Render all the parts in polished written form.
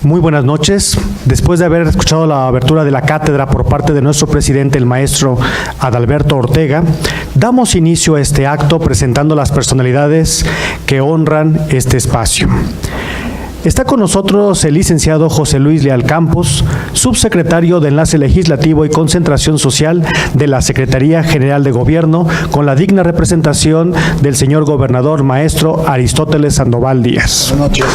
Muy buenas noches. Después de haber escuchado la abertura de la cátedra por parte de nuestro presidente, el maestro Adalberto Ortega, damos inicio a este acto presentando las personalidades que honran este espacio. Está con nosotros el licenciado José Luis Leal Campos, subsecretario de Enlace Legislativo y Concentración Social de la Secretaría General de Gobierno, con la digna representación del señor gobernador maestro Aristóteles Sandoval Díaz. Buenas noches.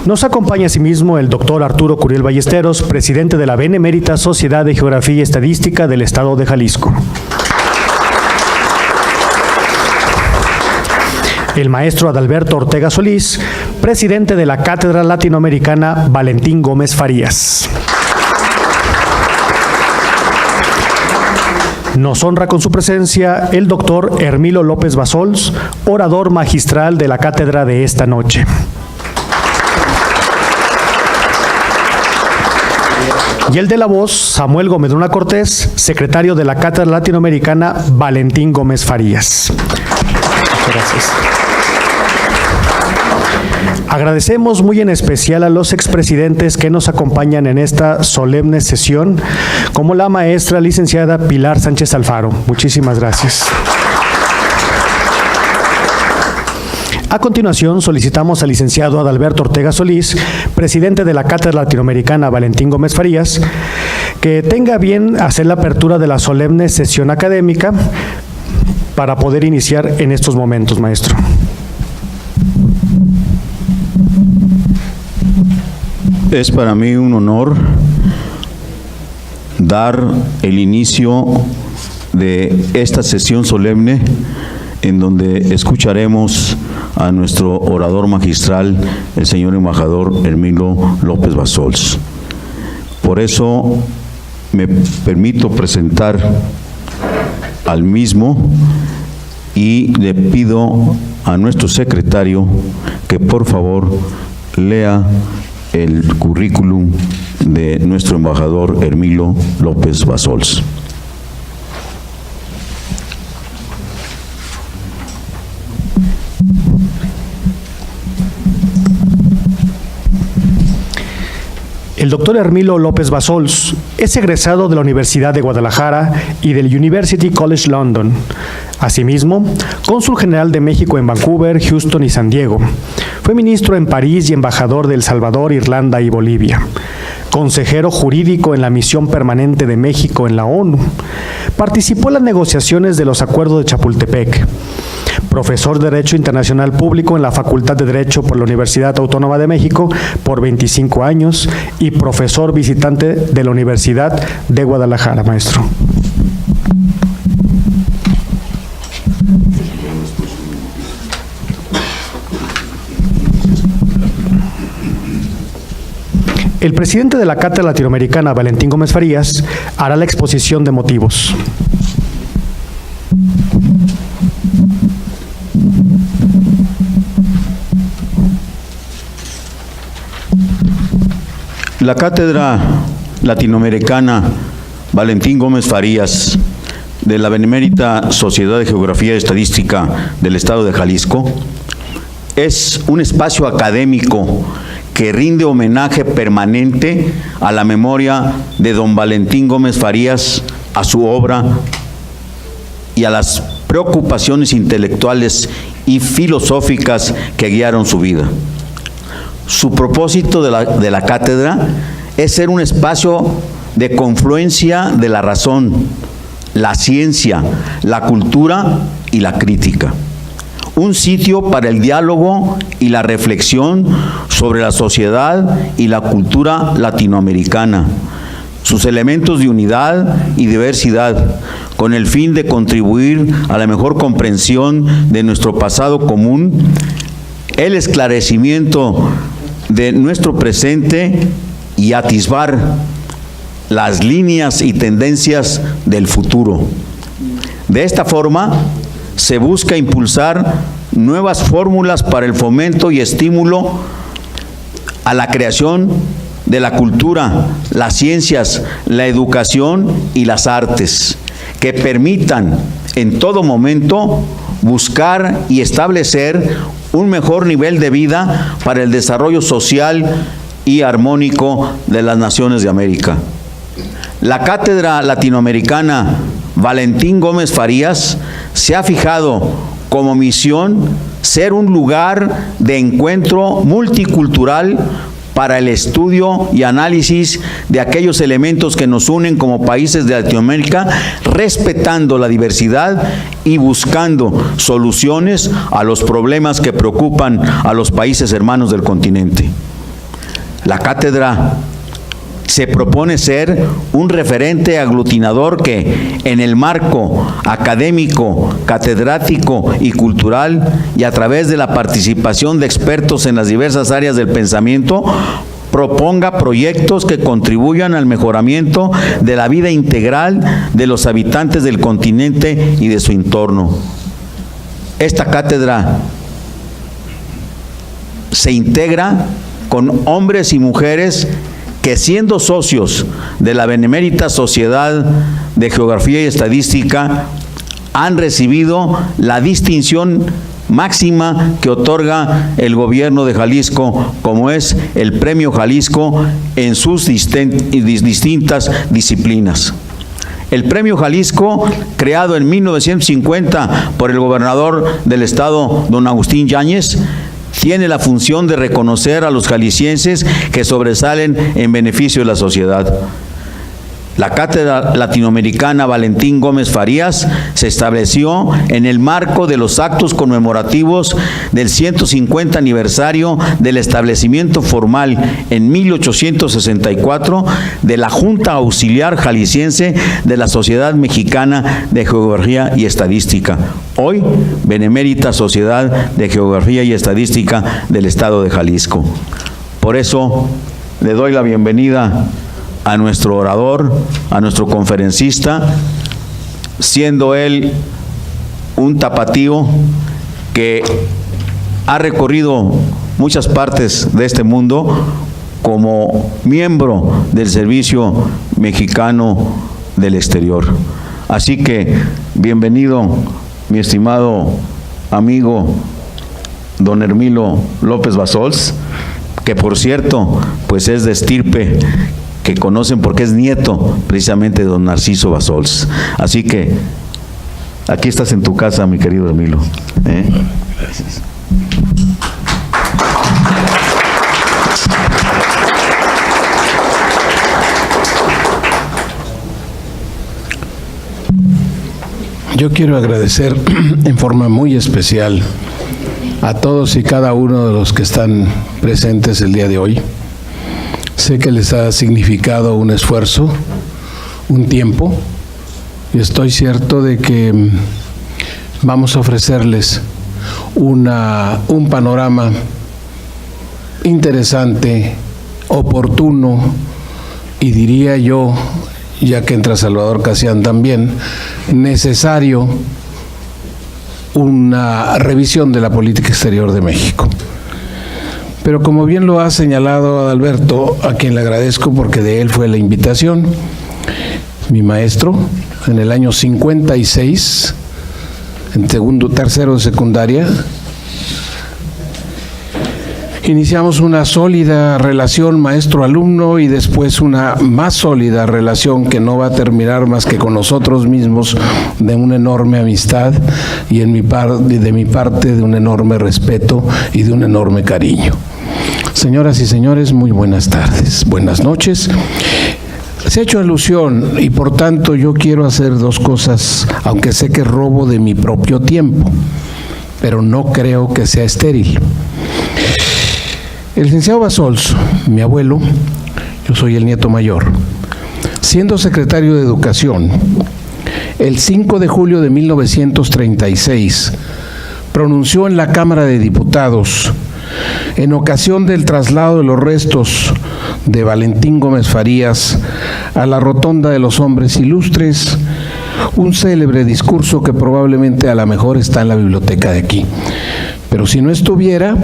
Nos acompaña asimismo el doctor Arturo Curiel Ballesteros, presidente de la Benemérita Sociedad de Geografía y Estadística del Estado de Jalisco. El maestro Adalberto Ortega Solís, presidente de la Cátedra Latinoamericana Valentín Gómez Farías. Nos honra con su presencia el doctor Hermilo López Basols, orador magistral de la cátedra de esta noche. Y el de la voz, Samuel Gómez Luna Cortés, secretario de la Cátedra Latinoamericana Valentín Gómez Farías. Muchas gracias. Agradecemos muy en especial a los expresidentes que nos acompañan en esta solemne sesión, como la maestra licenciada Pilar Sánchez Alfaro. Muchísimas gracias. A continuación, solicitamos al licenciado Adalberto Ortega Solís, presidente de la Cátedra Latinoamericana Valentín Gómez Farías, que tenga bien hacer la apertura de la solemne sesión académica para poder iniciar en estos momentos, maestro. Es para mí un honor dar el inicio de esta sesión solemne en donde escucharemos a nuestro orador magistral, el señor embajador Hermilo López Basols. Por eso me permito presentar al mismo y le pido a nuestro secretario que por favor lea el currículum de nuestro embajador Hermilo López Basols. El doctor Hermilo López Basols es egresado de la Universidad de Guadalajara y del University College London. Asimismo, cónsul general de México en Vancouver, Houston y San Diego. Fue ministro en París y embajador de El Salvador, Irlanda y Bolivia. Consejero jurídico en la Misión Permanente de México en la ONU. Participó en las negociaciones de los Acuerdos de Chapultepec. Profesor de Derecho Internacional Público en la Facultad de Derecho por la Universidad Autónoma de México por 25 años y profesor visitante de la Universidad de Guadalajara, maestro. El presidente de la Cátedra Latinoamericana, Valentín Gómez Farías, hará la exposición de motivos. La Cátedra Latinoamericana Valentín Gómez Farías de la Benemérita Sociedad de Geografía y Estadística del Estado de Jalisco es un espacio académico que rinde homenaje permanente a la memoria de don Valentín Gómez Farías, a su obra y a las preocupaciones intelectuales y filosóficas que guiaron su vida. Su propósito de la cátedra es ser un espacio de confluencia de la razón, la ciencia, la cultura y la crítica. Un sitio para el diálogo y la reflexión sobre la sociedad y la cultura latinoamericana, sus elementos de unidad y diversidad, con el fin de contribuir a la mejor comprensión de nuestro pasado común, el esclarecimiento de nuestro presente y atisbar las líneas y tendencias del futuro. De esta forma, se busca impulsar nuevas fórmulas para el fomento y estímulo a la creación de la cultura, las ciencias, la educación y las artes, que permitan en todo momento buscar y establecer un mejor nivel de vida para el desarrollo social y armónico de las naciones de América. La Cátedra Latinoamericana Valentín Gómez Farías se ha fijado como misión ser un lugar de encuentro multicultural para el estudio y análisis de aquellos elementos que nos unen como países de Latinoamérica, respetando la diversidad y buscando soluciones a los problemas que preocupan a los países hermanos del continente. La cátedra se propone ser un referente aglutinador que, en el marco académico, catedrático y cultural, y a través de la participación de expertos en las diversas áreas del pensamiento, proponga proyectos que contribuyan al mejoramiento de la vida integral de los habitantes del continente y de su entorno. Esta cátedra se integra con hombres y mujeres que, siendo socios de la Benemérita Sociedad de Geografía y Estadística, han recibido la distinción máxima que otorga el gobierno de Jalisco, como es el Premio Jalisco en sus distintas disciplinas. El Premio Jalisco, creado en 1950 por el gobernador del estado, don Agustín Yáñez, tiene la función de reconocer a los jaliscienses que sobresalen en beneficio de la sociedad. La Cátedra Latinoamericana Valentín Gómez Farías se estableció en el marco de los actos conmemorativos del 150 aniversario del establecimiento formal en 1864 de la Junta Auxiliar Jalisciense de la Sociedad Mexicana de Geografía y Estadística, hoy Benemérita Sociedad de Geografía y Estadística del Estado de Jalisco. Por eso le doy la bienvenida a nuestro orador, a nuestro conferencista, siendo él un tapatío que ha recorrido muchas partes de este mundo como miembro del Servicio Mexicano del Exterior. Así que, bienvenido, mi estimado amigo don Hermilo López Bassols, que por cierto, pues es de estirpe que conocen porque es nieto precisamente de don Narciso Bassols. Así que aquí estás en tu casa, mi querido Hermilo. Gracias. Yo quiero agradecer en forma muy especial a todos y cada uno de los que están presentes el día de hoy. Sé que les ha significado un esfuerzo, un tiempo, y estoy cierto de que vamos a ofrecerles un panorama interesante, oportuno, y diría yo, ya que entra Salvador Casián también, necesario, una revisión de la política exterior de México. Pero como bien lo ha señalado Adalberto, a quien le agradezco porque de él fue la invitación, mi maestro, en el año 56, en tercero de secundaria, iniciamos una sólida relación maestro-alumno y después una más sólida relación que no va a terminar más que con nosotros mismos, de una enorme amistad y de mi parte de un enorme respeto y de un enorme cariño. Señoras y señores, muy buenas tardes, buenas noches. Se ha hecho alusión y por tanto yo quiero hacer dos cosas, aunque sé que robo de mi propio tiempo, pero no creo que sea estéril. El licenciado Bassols, mi abuelo, yo soy el nieto mayor, siendo secretario de Educación, el 5 de julio de 1936, pronunció en la Cámara de Diputados, en ocasión del traslado de los restos de Valentín Gómez Farías a la Rotonda de los Hombres Ilustres, un célebre discurso que probablemente a lo mejor está en la biblioteca de aquí. Pero si no estuviera,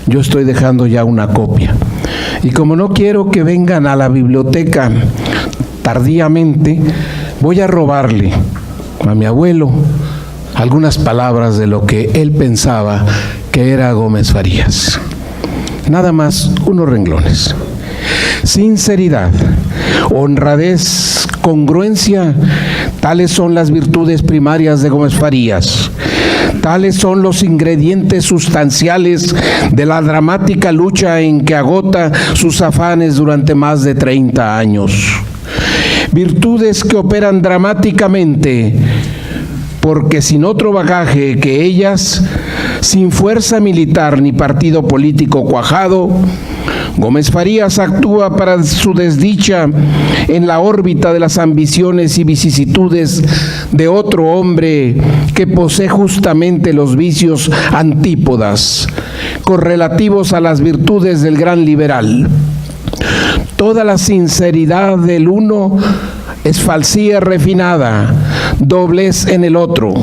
yo estoy dejando ya una copia. Y como no quiero que vengan a la biblioteca tardíamente, voy a robarle a mi abuelo algunas palabras de lo que él pensaba que era Gómez Farías. Nada más unos renglones. Sinceridad, honradez, congruencia, tales son las virtudes primarias de Gómez Farías. Tales son los ingredientes sustanciales de la dramática lucha en que agota sus afanes durante más de 30 años. Virtudes que operan dramáticamente, porque sin otro bagaje que ellas, sin fuerza militar ni partido político cuajado, Gómez Farías actúa para su desdicha en la órbita de las ambiciones y vicisitudes de otro hombre que posee justamente los vicios antípodas, correlativos a las virtudes del gran liberal. Toda la sinceridad del uno es falsía refinada, doblez en el otro.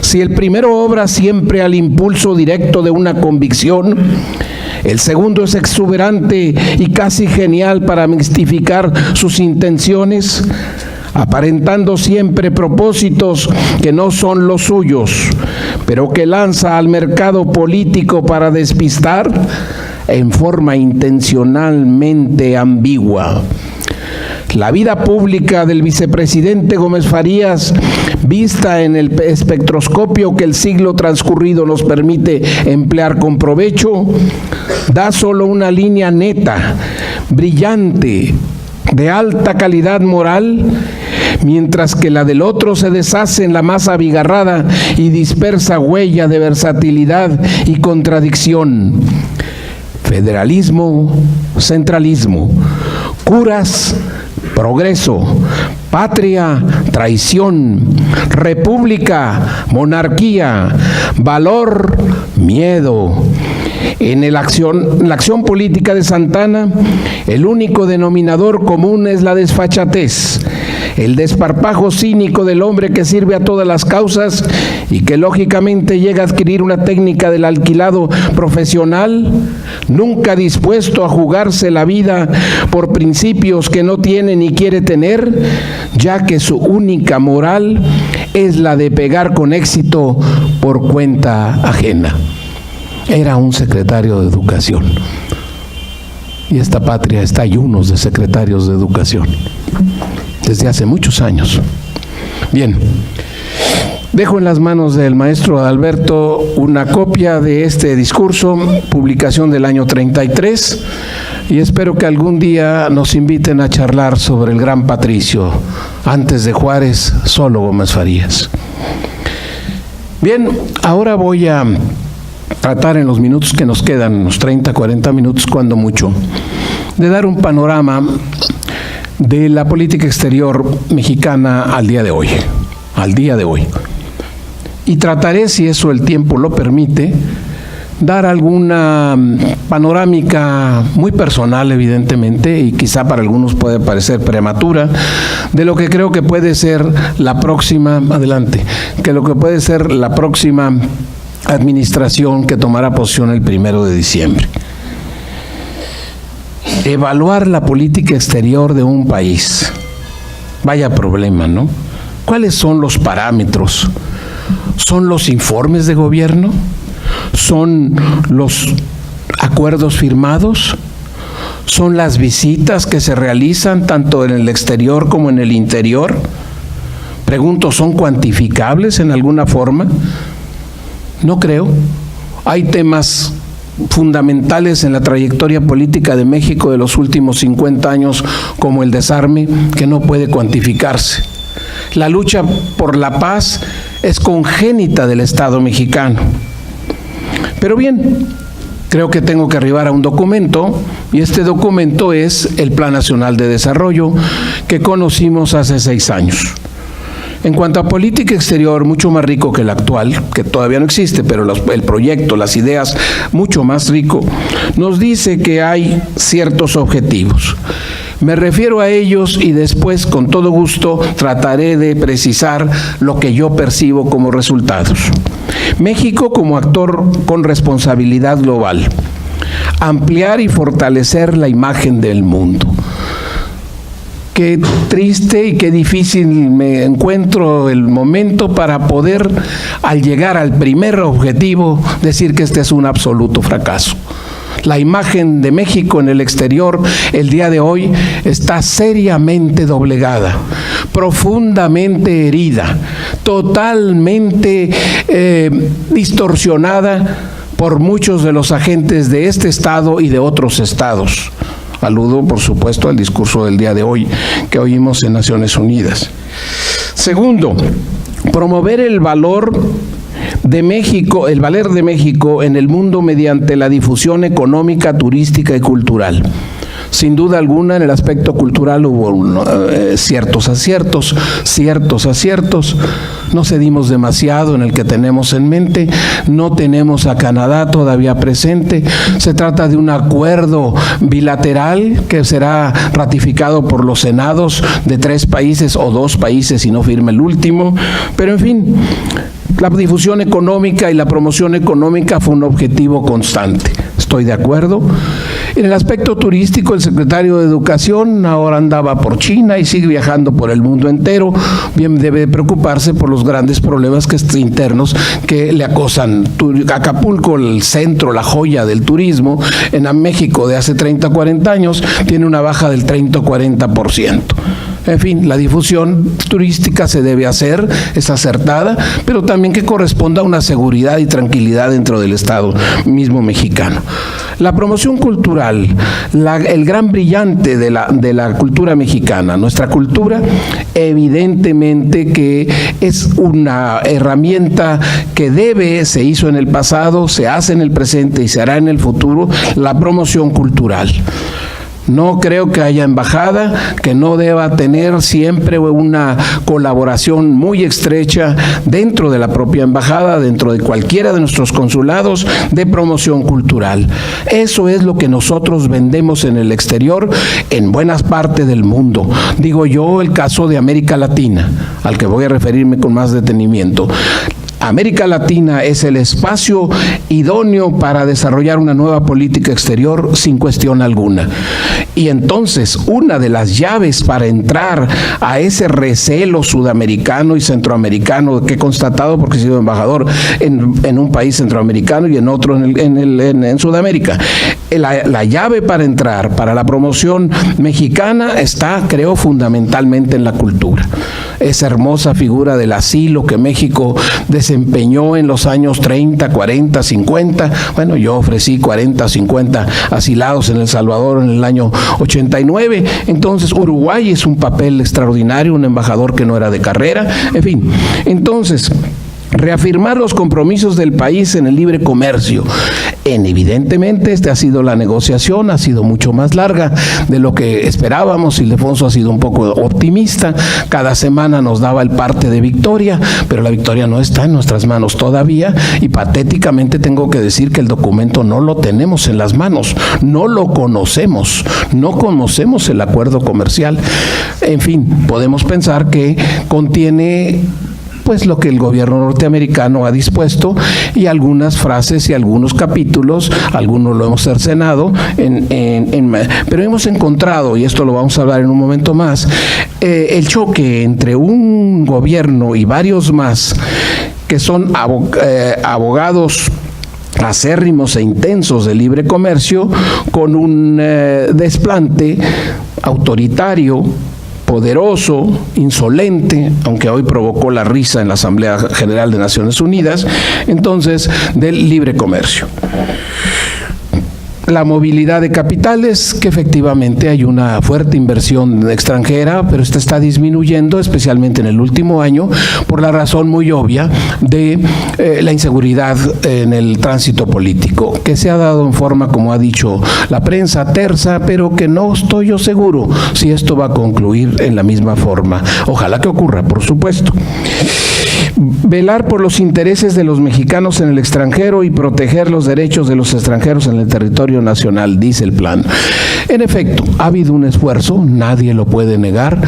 Si el primero obra siempre al impulso directo de una convicción, el segundo es exuberante y casi genial para mistificar sus intenciones, aparentando siempre propósitos que no son los suyos, pero que lanza al mercado político para despistar en forma intencionalmente ambigua. La vida pública del vicepresidente Gómez Farías, vista en el espectroscopio que el siglo transcurrido nos permite emplear con provecho, da solo una línea neta, brillante, de alta calidad moral, mientras que la del otro se deshace en la más abigarrada y dispersa huella de versatilidad y contradicción. Federalismo, centralismo, curas, progreso, patria, traición, república, monarquía, valor, miedo. En la acción política de Santana, el único denominador común es la desfachatez, el desparpajo cínico del hombre que sirve a todas las causas y que lógicamente llega a adquirir una técnica del alquilado profesional, nunca dispuesto a jugarse la vida por principios que no tiene ni quiere tener, ya que su única moral es la de pegar con éxito por cuenta ajena. Era un secretario de Educación. Y esta patria está llena de secretarios de Educación desde hace muchos años. Bien, dejo en las manos del maestro Adalberto una copia de este discurso, publicación del año 33, y espero que algún día nos inviten a charlar sobre el gran patricio. Antes de Juárez, solo Gómez Farías. Bien, ahora voy a tratar en los minutos que nos quedan, unos 30, 40 minutos cuando mucho, de dar un panorama de la política exterior mexicana al día de hoy. Y trataré, si eso el tiempo lo permite, dar alguna panorámica muy personal, evidentemente, y quizá para algunos puede parecer prematura, de lo que creo que puede ser la próxima, administración que tomará posición el 1 de diciembre. Evaluar la política exterior de un país. Vaya problema, ¿no? ¿Cuáles son los parámetros? ¿Son los informes de gobierno? ¿Son los acuerdos firmados? ¿Son las visitas que se realizan tanto en el exterior como en el interior? Pregunto, ¿son cuantificables en alguna forma? No creo. Hay temas fundamentales en la trayectoria política de México de los últimos 50 años, como el desarme, que no puede cuantificarse. La lucha por la paz es congénita del Estado mexicano. Pero bien, creo que tengo que arribar a un documento, y este documento es el Plan Nacional de Desarrollo que conocimos hace 6 años. En cuanto a política exterior, mucho más rico que el actual, que todavía no existe, pero el proyecto, las ideas, mucho más rico, nos dice que hay ciertos objetivos. Me refiero a ellos y después, con todo gusto, trataré de precisar lo que yo percibo como resultados. México como actor con responsabilidad global. Ampliar y fortalecer la imagen del mundo. Qué triste y qué difícil me encuentro el momento para poder, al llegar al primer objetivo, decir que este es un absoluto fracaso. La imagen de México en el exterior el día de hoy está seriamente doblegada, profundamente herida, totalmente distorsionada por muchos de los agentes de este estado y de otros estados. Aludo, por supuesto, al discurso del día de hoy que oímos en Naciones Unidas. Segundo, promover el valor de México, el valer de México en el mundo mediante la difusión económica, turística y cultural. Sin duda alguna, en el aspecto cultural hubo ciertos aciertos. No cedimos demasiado en el que tenemos en mente. No tenemos a Canadá todavía presente. Se trata de un acuerdo bilateral que será ratificado por los senados de 3 países o 2 países si no firma el último. Pero en fin, la difusión económica y la promoción económica fue un objetivo constante. Estoy de acuerdo. En el aspecto turístico, el secretario de Educación ahora andaba por China y sigue viajando por el mundo entero. Bien, debe preocuparse por los grandes problemas internos que le acosan. Acapulco, el centro, la joya del turismo, en México de hace 30 o 40 años, tiene una baja del 30 o 40%. En fin, la difusión turística se debe hacer, es acertada, pero también que corresponda a una seguridad y tranquilidad dentro del Estado mismo mexicano. La promoción cultural, el gran brillante de la cultura mexicana, nuestra cultura, evidentemente que es una herramienta que se hizo en el pasado, se hace en el presente y se hará en el futuro, la promoción cultural. No creo que haya embajada que no deba tener siempre una colaboración muy estrecha dentro de la propia embajada, dentro de cualquiera de nuestros consulados, de promoción cultural. Eso es lo que nosotros vendemos en el exterior en buenas partes del mundo. Digo yo, el caso de América Latina, al que voy a referirme con más detenimiento. América Latina es el espacio idóneo para desarrollar una nueva política exterior sin cuestión alguna. Y entonces, una de las llaves para entrar a ese recelo sudamericano y centroamericano que he constatado porque he sido embajador en un país centroamericano y en otro en Sudamérica, la llave para entrar para la promoción mexicana está, creo, fundamentalmente en la cultura. Esa hermosa figura del asilo que México desempeñó en los años 30, 40, 50. Bueno, yo ofrecí 40, 50 asilados en El Salvador en el año 89. Entonces, Uruguay es un papel extraordinario, un embajador que no era de carrera. En fin, entonces, reafirmar los compromisos del país en el libre comercio. Evidentemente, ha sido la negociación, ha sido mucho más larga de lo que esperábamos. Ildefonso ha sido un poco optimista. Cada semana nos daba el parte de victoria, pero la victoria no está en nuestras manos todavía y patéticamente tengo que decir que el documento no lo tenemos en las manos, no lo conocemos, no conocemos el acuerdo comercial. En fin, podemos pensar que contiene pues lo que el gobierno norteamericano ha dispuesto y algunas frases y algunos capítulos, algunos lo hemos cercenado, pero hemos encontrado, y esto lo vamos a hablar en un momento más, el choque entre un gobierno y varios más que son abogados acérrimos e intensos de libre comercio con un desplante autoritario, poderoso, insolente, aunque hoy provocó la risa en la Asamblea General de Naciones Unidas, entonces, del libre comercio. La movilidad de capitales, que efectivamente hay una fuerte inversión extranjera, pero esta está disminuyendo, especialmente en el último año, por la razón muy obvia de la inseguridad en el tránsito político, que se ha dado en forma, como ha dicho la prensa, tersa, pero que no estoy yo seguro si esto va a concluir en la misma forma. Ojalá que ocurra, por supuesto. Velar por los intereses de los mexicanos en el extranjero y proteger los derechos de los extranjeros en el territorio territorio nacional, dice el plan. En efecto, ha habido un esfuerzo, nadie lo puede negar,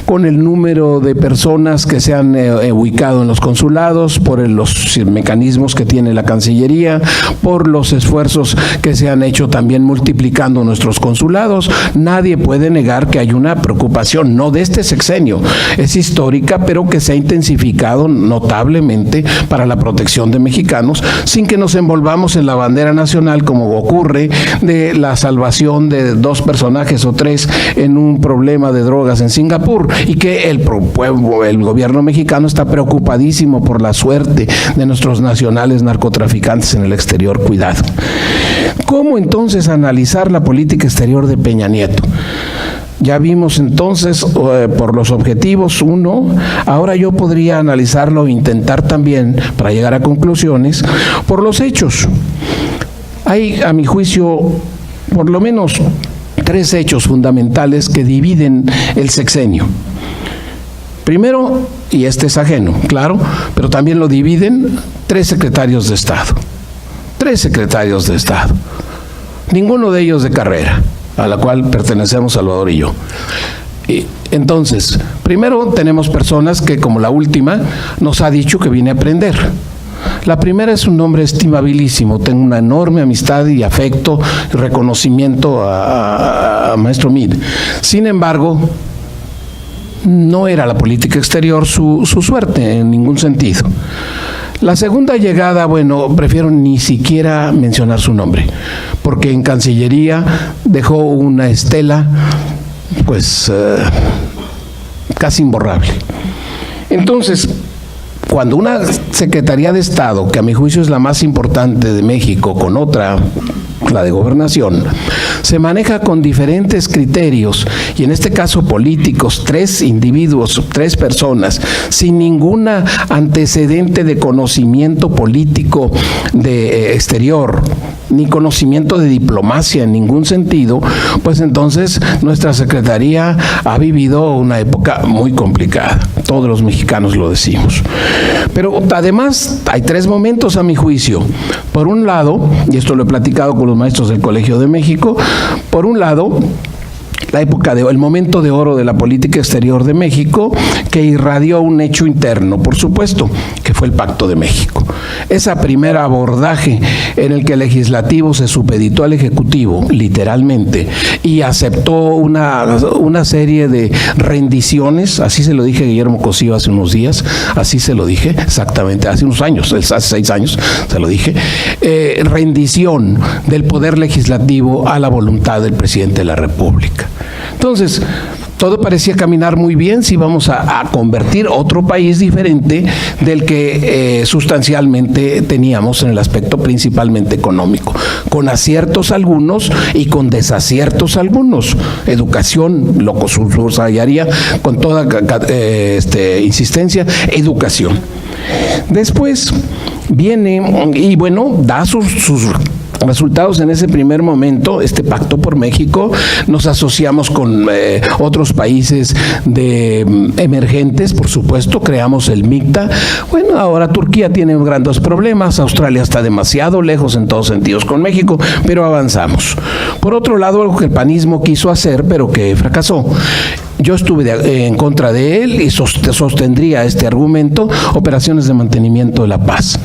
con el número de personas que se han ubicado en los consulados, por los mecanismos que tiene la Cancillería, por los esfuerzos que se han hecho también multiplicando nuestros consulados. Nadie puede negar que hay una preocupación, no de este sexenio, es histórica, pero que se ha intensificado notablemente para la protección de mexicanos, sin que nos envolvamos en la bandera nacional, como ocurre de la salvación de 2 personajes o 3 en un problema de drogas en Singapur, y que el gobierno mexicano está preocupadísimo por la suerte de nuestros nacionales narcotraficantes en el exterior. Cuidado. ¿Cómo entonces analizar la política exterior de Peña Nieto? Ya vimos entonces por los objetivos, uno, ahora yo podría analizarlo e intentar también, para llegar a conclusiones, por los hechos. Hay, a mi juicio, por lo menos 3 hechos fundamentales que dividen el sexenio. Primero, y este es ajeno, claro, pero también lo dividen 3 secretarios de Estado. 3 secretarios de Estado. Ninguno de ellos de carrera, a la cual pertenecemos Salvador y yo. Entonces, primero tenemos personas que, como la última, nos ha dicho que viene a aprender. La primera es un hombre estimabilísimo, tengo una enorme amistad y afecto y reconocimiento a Maestro Meade. Sin embargo, no era la política exterior su suerte en ningún sentido. La segunda llegada, bueno, prefiero ni siquiera mencionar su nombre, porque en Cancillería dejó una estela, pues, casi imborrable. Entonces, cuando una Secretaría de Estado, que a mi juicio es la más importante de México, con otra, la de Gobernación, se maneja con diferentes criterios, y en este caso políticos, 3 individuos, 3 personas, sin ningún antecedente de conocimiento político de exterior, ni conocimiento de diplomacia en ningún sentido, pues entonces nuestra Secretaría ha vivido una época muy complicada. Todos los mexicanos lo decimos. Pero además hay 3 momentos a mi juicio. Por un lado, y esto lo he platicado con los maestros del Colegio de México, por un lado, la época el momento de oro de la política exterior de México, que irradió un hecho interno, por supuesto, que fue el Pacto de México. Ese primer abordaje en el que el legislativo se supeditó al ejecutivo, literalmente, y aceptó una serie de rendiciones, así se lo dije a Guillermo Cosío hace unos días, así se lo dije exactamente, hace unos años, hace 6 años se lo dije, rendición del poder legislativo a la voluntad del presidente de la República. Entonces, todo parecía caminar muy bien si íbamos a convertir otro país diferente del que sustancialmente teníamos en el aspecto principalmente económico, con aciertos algunos y con desaciertos algunos. Educación, lo subrayaría con toda insistencia, educación. Después viene, y bueno, da sus resultados en ese primer momento, este Pacto por México. Nos asociamos con otros países emergentes, por supuesto, creamos el MICTA. Bueno, ahora Turquía tiene grandes problemas, Australia está demasiado lejos en todos sentidos con México, pero avanzamos. Por otro lado, algo que el panismo quiso hacer, pero que fracasó. Yo estuve en contra de él y sostendría este argumento, operaciones de mantenimiento de la paz.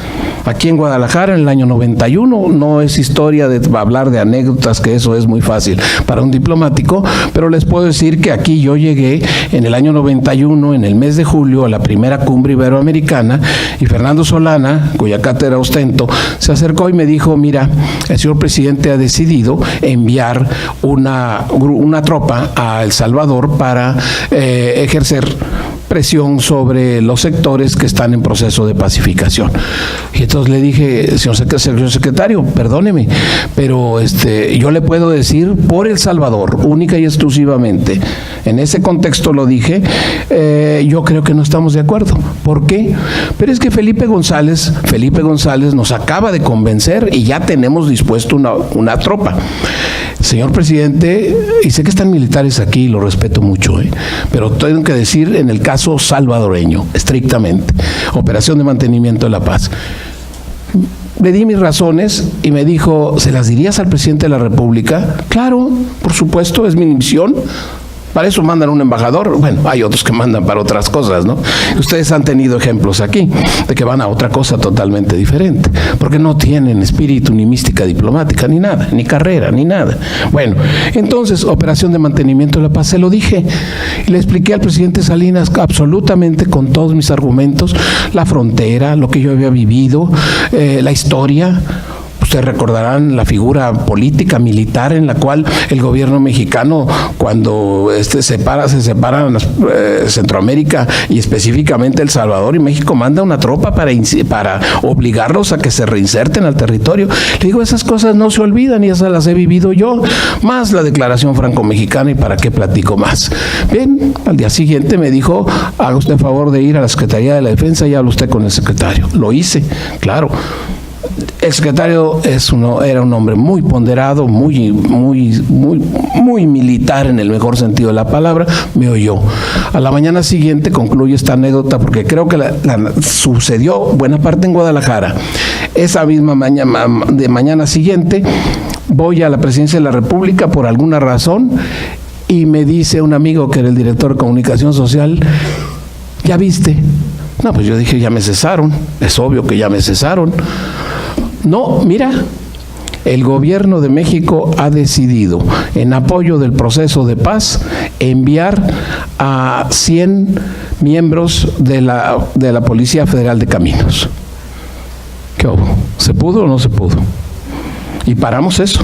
Aquí en Guadalajara, en el año 91, no es historia de hablar de anécdotas, que eso es muy fácil para un diplomático, pero les puedo decir que aquí yo llegué en el año 91, en el mes de julio, a la primera cumbre iberoamericana, y Fernando Solana, cuya cátedra ostento, se acercó y me dijo: mira, el señor presidente ha decidido enviar una tropa a El Salvador para ejercer presión sobre los sectores que están en proceso de pacificación. Y entonces le dije: señor secretario, perdóneme, pero yo le puedo decir por El Salvador, única y exclusivamente, en ese contexto lo dije, yo creo que no estamos de acuerdo. ¿Por qué? Pero es que Felipe González nos acaba de convencer y ya tenemos dispuesto una tropa. Señor presidente, y sé que están militares aquí, lo respeto mucho, pero tengo que decir en el caso salvadoreño, estrictamente, operación de mantenimiento de la paz. Le di mis razones y me dijo, ¿se las dirías al presidente de la República? Claro, por supuesto, es mi misión. Para eso mandan un embajador. Bueno, hay otros que mandan para otras cosas, ¿no? Ustedes han tenido ejemplos aquí de que van a otra cosa totalmente diferente, porque no tienen espíritu ni mística diplomática, ni nada, ni carrera, ni nada. Bueno, entonces, operación de mantenimiento de la paz, se lo dije. Y le expliqué al presidente Salinas absolutamente con todos mis argumentos, la frontera, lo que yo había vivido, la historia. Ustedes recordarán la figura política, militar, en la cual el gobierno mexicano, cuando se separan Centroamérica y específicamente El Salvador y México, manda una tropa para obligarlos a que se reinserten al territorio. Le digo, esas cosas no se olvidan y esas las he vivido yo, más la declaración franco-mexicana, y para qué platico más. Bien, al día siguiente me dijo, haga usted favor de ir a la Secretaría de la Defensa y habla usted con el secretario. Lo hice, claro. El secretario era un hombre muy ponderado, muy militar en el mejor sentido de la palabra. Me oyó. A la mañana siguiente, concluyo esta anécdota porque creo que sucedió buena parte en Guadalajara. Esa misma mañana siguiente voy a la Presidencia de la República por alguna razón y me dice un amigo que era el director de Comunicación Social, ¿ya viste? No, pues yo dije, ya me cesaron. Es obvio que ya me cesaron. No, mira, el gobierno de México ha decidido, en apoyo del proceso de paz, enviar a 100 miembros de la Policía Federal de Caminos. ¿Qué hubo? ¿Se pudo o no se pudo? Y paramos eso.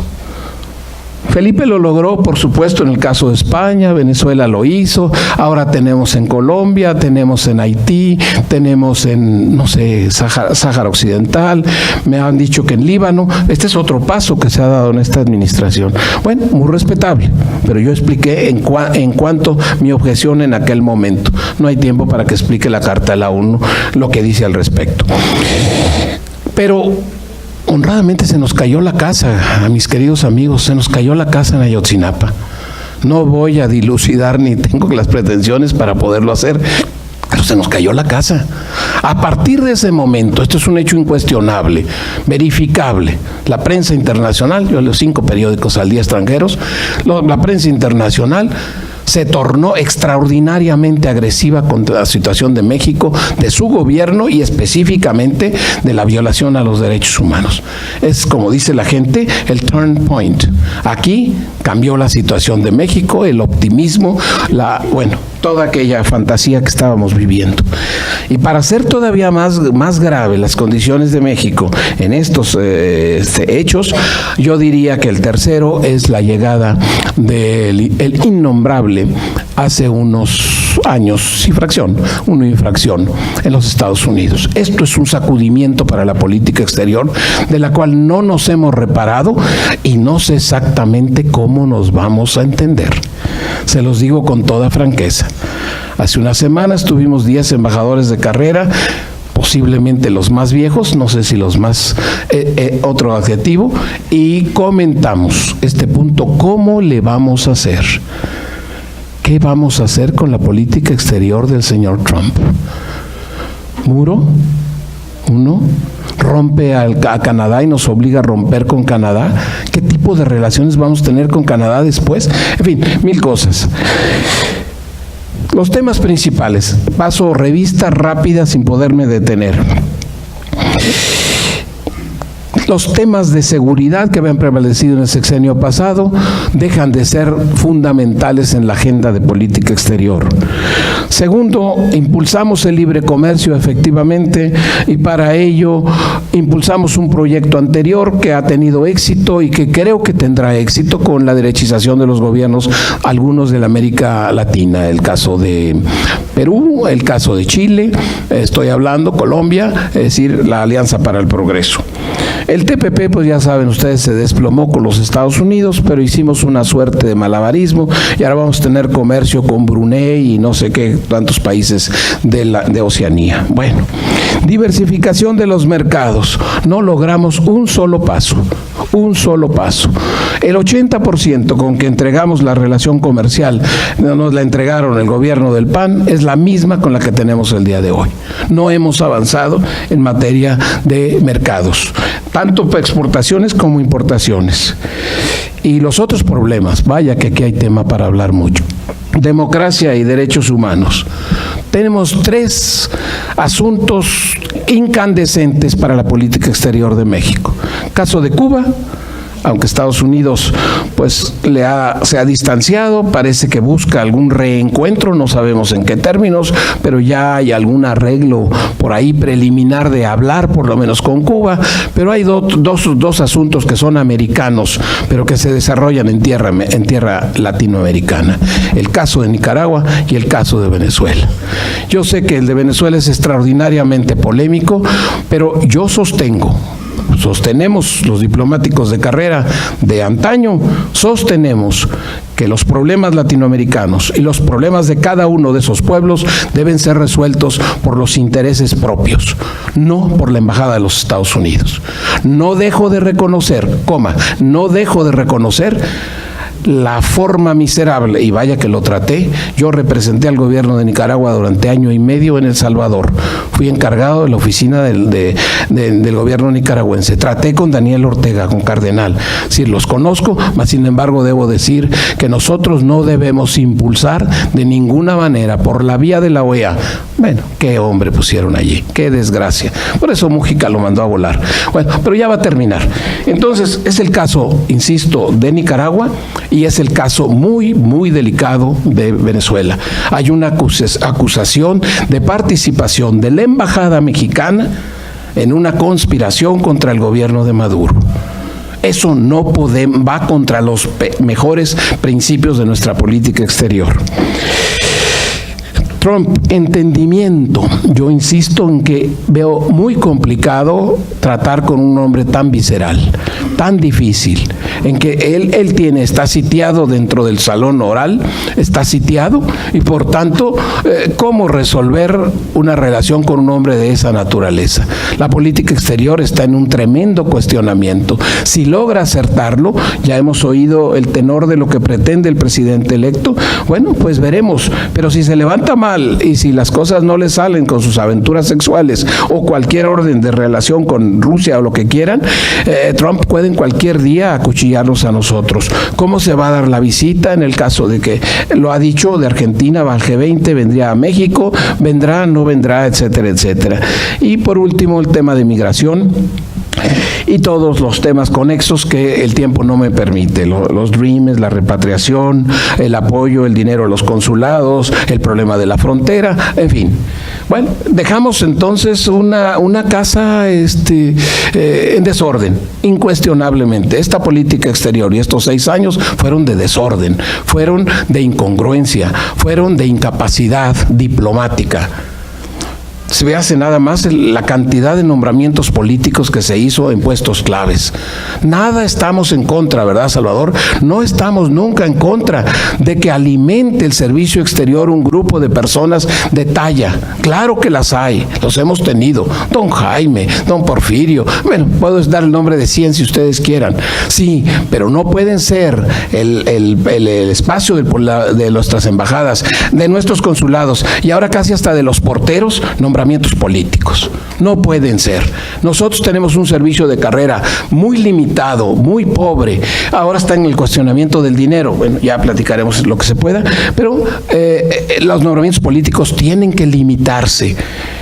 Felipe lo logró, por supuesto, en el caso de España, Venezuela lo hizo, ahora tenemos en Colombia, tenemos en Haití, tenemos en, no sé, Sáhara Occidental, me han dicho que en Líbano. Este es otro paso que se ha dado en esta administración. Bueno, muy respetable, pero yo expliqué en cuanto mi objeción en aquel momento. No hay tiempo para que explique la Carta de la ONU lo que dice al respecto. Pero honradamente se nos cayó la casa, a mis queridos amigos, se nos cayó la casa en Ayotzinapa. No voy a dilucidar ni tengo las pretensiones para poderlo hacer, pero se nos cayó la casa. A partir de ese momento, esto es un hecho incuestionable, verificable. La prensa internacional, yo leo 5 periódicos al día extranjeros, la prensa internacional se tornó extraordinariamente agresiva contra la situación de México, de su gobierno y específicamente de la violación a los derechos humanos. Es, como dice la gente, el turn point. Aquí cambió la situación de México, el optimismo, toda aquella fantasía que estábamos viviendo. Y para hacer todavía más grave las condiciones de México en estos hechos, yo diría que el tercero es la llegada del innombrable hace unos años, una infracción en los Estados Unidos. Esto es un sacudimiento para la política exterior de la cual no nos hemos reparado y no sé exactamente cómo nos vamos a entender. Se los digo con toda franqueza. Hace unas semanas tuvimos 10 embajadores de carrera, posiblemente los más viejos, no sé si los más, otro adjetivo, y comentamos este punto: ¿cómo le vamos a hacer? ¿Qué vamos a hacer con la política exterior del señor Trump? ¿Muro? ¿Uno? ¿Rompe a Canadá y nos obliga a romper con Canadá? ¿Qué tipo de relaciones vamos a tener con Canadá después? En fin, 1000 cosas. Los temas principales. Paso revista rápida sin poderme detener. Los temas de seguridad que habían prevalecido en el sexenio pasado dejan de ser fundamentales en la agenda de política exterior. Segundo, impulsamos el libre comercio efectivamente, y para ello impulsamos un proyecto anterior que ha tenido éxito y que creo que tendrá éxito con la derechización de los gobiernos, algunos de la América Latina, el caso de Perú, el caso de Chile, estoy hablando Colombia, es decir, la Alianza para el Progreso. El TPP, pues ya saben ustedes, se desplomó con los Estados Unidos, pero hicimos una suerte de malabarismo y ahora vamos a tener comercio con Brunei y no sé qué tantos países de Oceanía. Bueno, diversificación de los mercados. No logramos un solo paso. El 80% con que entregamos la relación comercial, nos la entregaron el gobierno del PAN, es la misma con la que tenemos el día de hoy. No hemos avanzado en materia de mercados, tanto para exportaciones como importaciones. Y los otros problemas, vaya que aquí hay tema para hablar mucho. Democracia y derechos humanos. Tenemos 3 asuntos incandescentes para la política exterior de México. Caso de Cuba, aunque Estados Unidos pues se ha distanciado, parece que busca algún reencuentro, no sabemos en qué términos, pero ya hay algún arreglo por ahí preliminar de hablar, por lo menos con Cuba, pero hay dos asuntos que son americanos, pero que se desarrollan en tierra latinoamericana. El caso de Nicaragua y el caso de Venezuela. Yo sé que el de Venezuela es extraordinariamente polémico, pero yo sostenemos los diplomáticos de carrera de antaño, sostenemos que los problemas latinoamericanos y los problemas de cada uno de esos pueblos deben ser resueltos por los intereses propios, no por la Embajada de los Estados Unidos. No dejo de reconocer la forma miserable, y vaya que lo traté. Yo representé al gobierno de Nicaragua durante 1 año y medio en El Salvador. Fui encargado de la oficina del gobierno nicaragüense. Traté con Daniel Ortega, con Cardenal. Sí, los conozco, mas sin embargo debo decir que nosotros no debemos impulsar de ninguna manera por la vía de la OEA. Bueno, qué hombre pusieron allí, qué desgracia. Por eso Mújica lo mandó a volar. Bueno, pero ya va a terminar. Entonces, es el caso, insisto, de Nicaragua, y es el caso muy, muy delicado de Venezuela. Hay una acusación de participación de la Embajada mexicana en una conspiración contra el gobierno de Maduro. Eso va contra los mejores principios de nuestra política exterior. Trump, entendimiento. Yo insisto en que veo muy complicado tratar con un hombre tan visceral, tan difícil, en que él está sitiado dentro del salón oral, está sitiado, y por tanto, ¿cómo resolver una relación con un hombre de esa naturaleza? La política exterior está en un tremendo cuestionamiento. Si logra acertarlo, ya hemos oído el tenor de lo que pretende el presidente electo, bueno, pues veremos, pero si se levanta mal y si las cosas no le salen con sus aventuras sexuales o cualquier orden de relación con Rusia o lo que quieran, Trump puede en cualquier día acuchillarnos a nosotros. ¿Cómo se va a dar la visita en el caso de que, lo ha dicho, de Argentina va al G20, vendría a México, vendrá, no vendrá, etcétera, etcétera? Y por último, el tema de migración y todos los temas conexos que el tiempo no me permite, los DREAMs, la repatriación, el apoyo, el dinero a los consulados, el problema de la frontera, en fin. Bueno, dejamos entonces una casa en desorden, incuestionablemente. Esta política exterior y estos 6 años fueron de desorden, fueron de incongruencia, fueron de incapacidad diplomática. Se ve hace nada más la cantidad de nombramientos políticos que se hizo en puestos claves. Nada estamos en contra, ¿verdad, Salvador? No estamos nunca en contra de que alimente el servicio exterior un grupo de personas de talla. Claro que las hay, los hemos tenido. Don Jaime, don Porfirio, bueno, puedo dar el nombre de 100 si ustedes quieran. Sí, pero no pueden ser el espacio de nuestras embajadas, de nuestros consulados y ahora casi hasta de los porteros, nombramientos políticos. No pueden ser. Nosotros tenemos un servicio de carrera muy limitado, muy pobre. Ahora está en el cuestionamiento del dinero. Bueno, ya platicaremos lo que se pueda, pero los nombramientos políticos tienen que limitarse.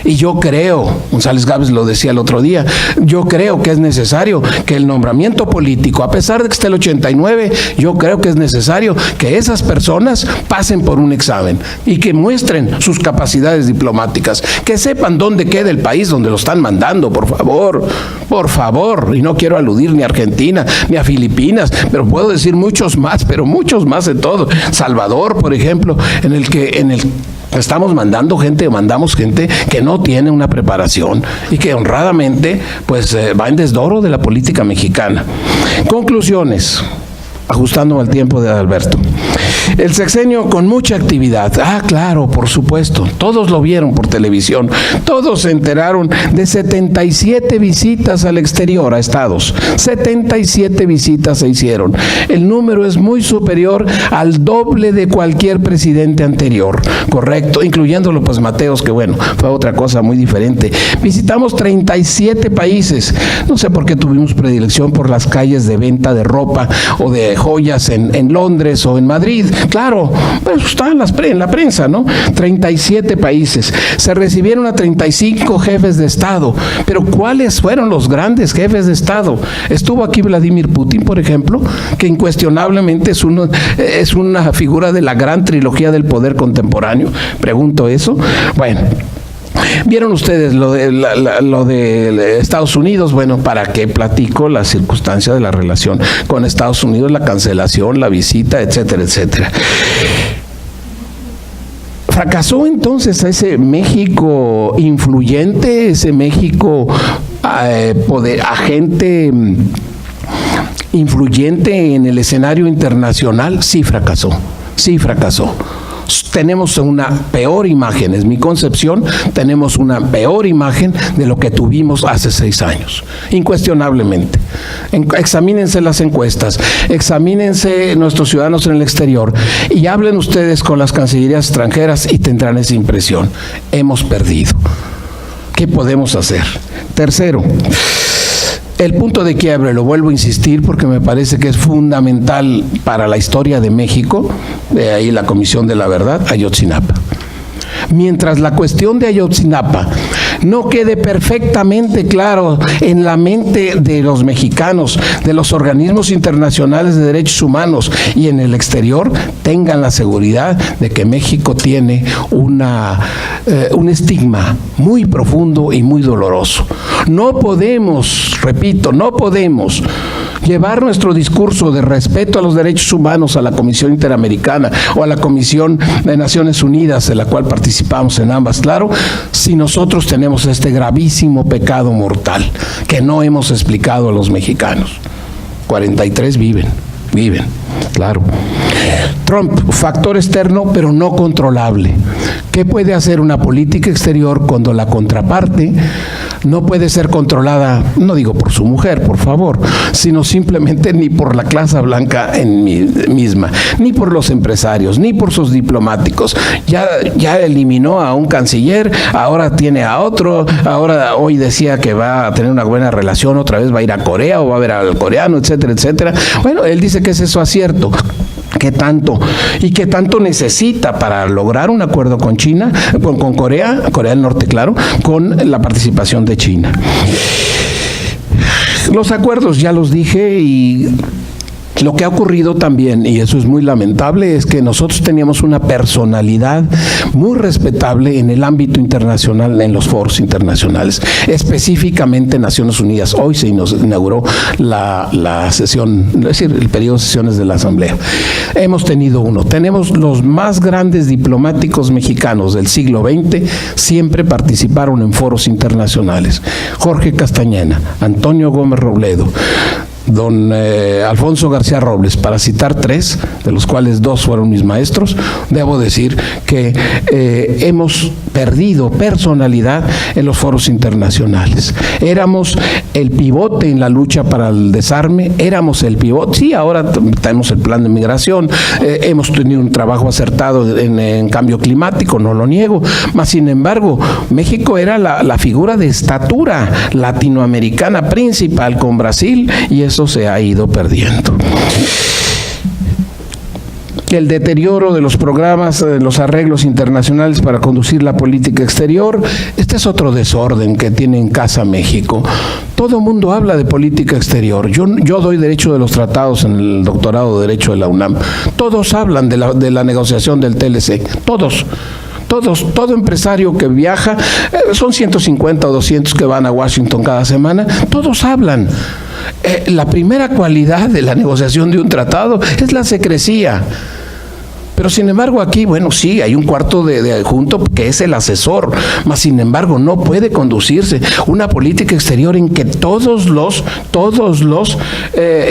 Y yo creo, González Gávez lo decía el otro día, yo creo que es necesario que el nombramiento político, a pesar de que esté el 89, yo creo que es necesario que esas personas pasen por un examen y que muestren sus capacidades diplomáticas, que sepan dónde queda el país donde lo están mandando, por favor, y no quiero aludir ni a Argentina, ni a Filipinas, pero puedo decir muchos más, pero muchos más de todo. Salvador, por ejemplo, en el estamos mandamos gente que no tiene una preparación y que honradamente pues va en desdoro de la política mexicana. Conclusiones, ajustando al tiempo de Alberto. El sexenio con mucha actividad. Ah, claro, por supuesto. Todos lo vieron por televisión. Todos se enteraron de 77 visitas al exterior, a estados. 77 visitas se hicieron. El número es muy superior al doble de cualquier presidente anterior. Correcto, incluyendo López Mateos, que bueno, fue otra cosa muy diferente. Visitamos 37 países. No sé por qué tuvimos predilección por las calles de venta de ropa o de joyas en Londres o en Madrid. Claro, pues está en la prensa, ¿no? 37 países. Se recibieron a 35 jefes de Estado. Pero ¿cuáles fueron los grandes jefes de Estado? Estuvo aquí Vladimir Putin, por ejemplo, que incuestionablemente es una figura de la gran trilogía del poder contemporáneo. Pregunto eso. Bueno. ¿Vieron ustedes lo de Estados Unidos? Bueno, ¿para qué platico la circunstancia de la relación con Estados Unidos, la cancelación, la visita, etcétera, etcétera? Fracasó entonces ese México influyente, ese México agente influyente en el escenario internacional. Sí fracasó, sí fracasó. Tenemos una peor imagen, es mi concepción, tenemos una peor imagen de lo que tuvimos hace 6 años, incuestionablemente. Examínense las encuestas, examínense nuestros ciudadanos en el exterior y hablen ustedes con las cancillerías extranjeras y tendrán esa impresión. Hemos perdido. ¿Qué podemos hacer? Tercero, el punto de quiebre, lo vuelvo a insistir porque me parece que es fundamental para la historia de México, de ahí la Comisión de la Verdad, Ayotzinapa. Mientras la cuestión de Ayotzinapa no quede perfectamente claro en la mente de los mexicanos, de los organismos internacionales de derechos humanos y en el exterior, tengan la seguridad de que México tiene un estigma muy profundo y muy doloroso. No podemos, repito, no podemos llevar nuestro discurso de respeto a los derechos humanos a la Comisión Interamericana o a la Comisión de Naciones Unidas, de la cual participamos en ambas, claro, si nosotros tenemos este gravísimo pecado mortal que no hemos explicado a los mexicanos. 43 viven, claro. Trump, factor externo pero no controlable. ¿Qué puede hacer una política exterior cuando la contraparte no puede ser controlada, no digo por su mujer, por favor, sino simplemente ni por la Casa Blanca misma, ni por los empresarios, ni por sus diplomáticos? Ya eliminó a un canciller, ahora tiene a otro, hoy decía que va a tener una buena relación, otra vez va a ir a Corea o va a ver al coreano, etcétera, etcétera. Bueno, él dice que es eso acierto. ¿Qué tanto? ¿Y qué tanto necesita para lograr un acuerdo con China, con Corea del Norte, claro, con la participación de China? Los acuerdos ya los dije y lo que ha ocurrido también, y eso es muy lamentable, es que nosotros teníamos una personalidad muy respetable en el ámbito internacional, en los foros internacionales, específicamente Naciones Unidas. Hoy se inauguró la sesión, es decir, el periodo de sesiones de la Asamblea. Hemos tenido tenemos los más grandes diplomáticos mexicanos del siglo XX, siempre participaron en foros internacionales. Jorge Castañeda, Antonio Gómez Robledo, don Alfonso García Robles, para citar 3, de los cuales 2 fueron mis maestros. Debo decir que hemos perdido personalidad en los foros internacionales. Éramos el pivote en la lucha para el desarme, éramos el pivote. Sí, ahora tenemos el plan de migración, hemos tenido un trabajo acertado en cambio climático, no lo niego, mas sin embargo, México era la figura de estatura latinoamericana principal con Brasil, y eso se ha ido perdiendo. El deterioro de los programas, los arreglos internacionales para conducir la política exterior, este es otro desorden que tiene en casa México. Todo el mundo habla de política exterior. Yo doy derecho de los tratados en el doctorado de Derecho de la UNAM. Todos hablan de la negociación del TLC. Todo empresario que viaja, son 150 o 200 que van a Washington cada semana, todos hablan. La primera cualidad de la negociación de un tratado es la secrecía. Pero sin embargo aquí, bueno, sí, hay un cuarto de adjunto que es el asesor, mas sin embargo no puede conducirse una política exterior en que todos los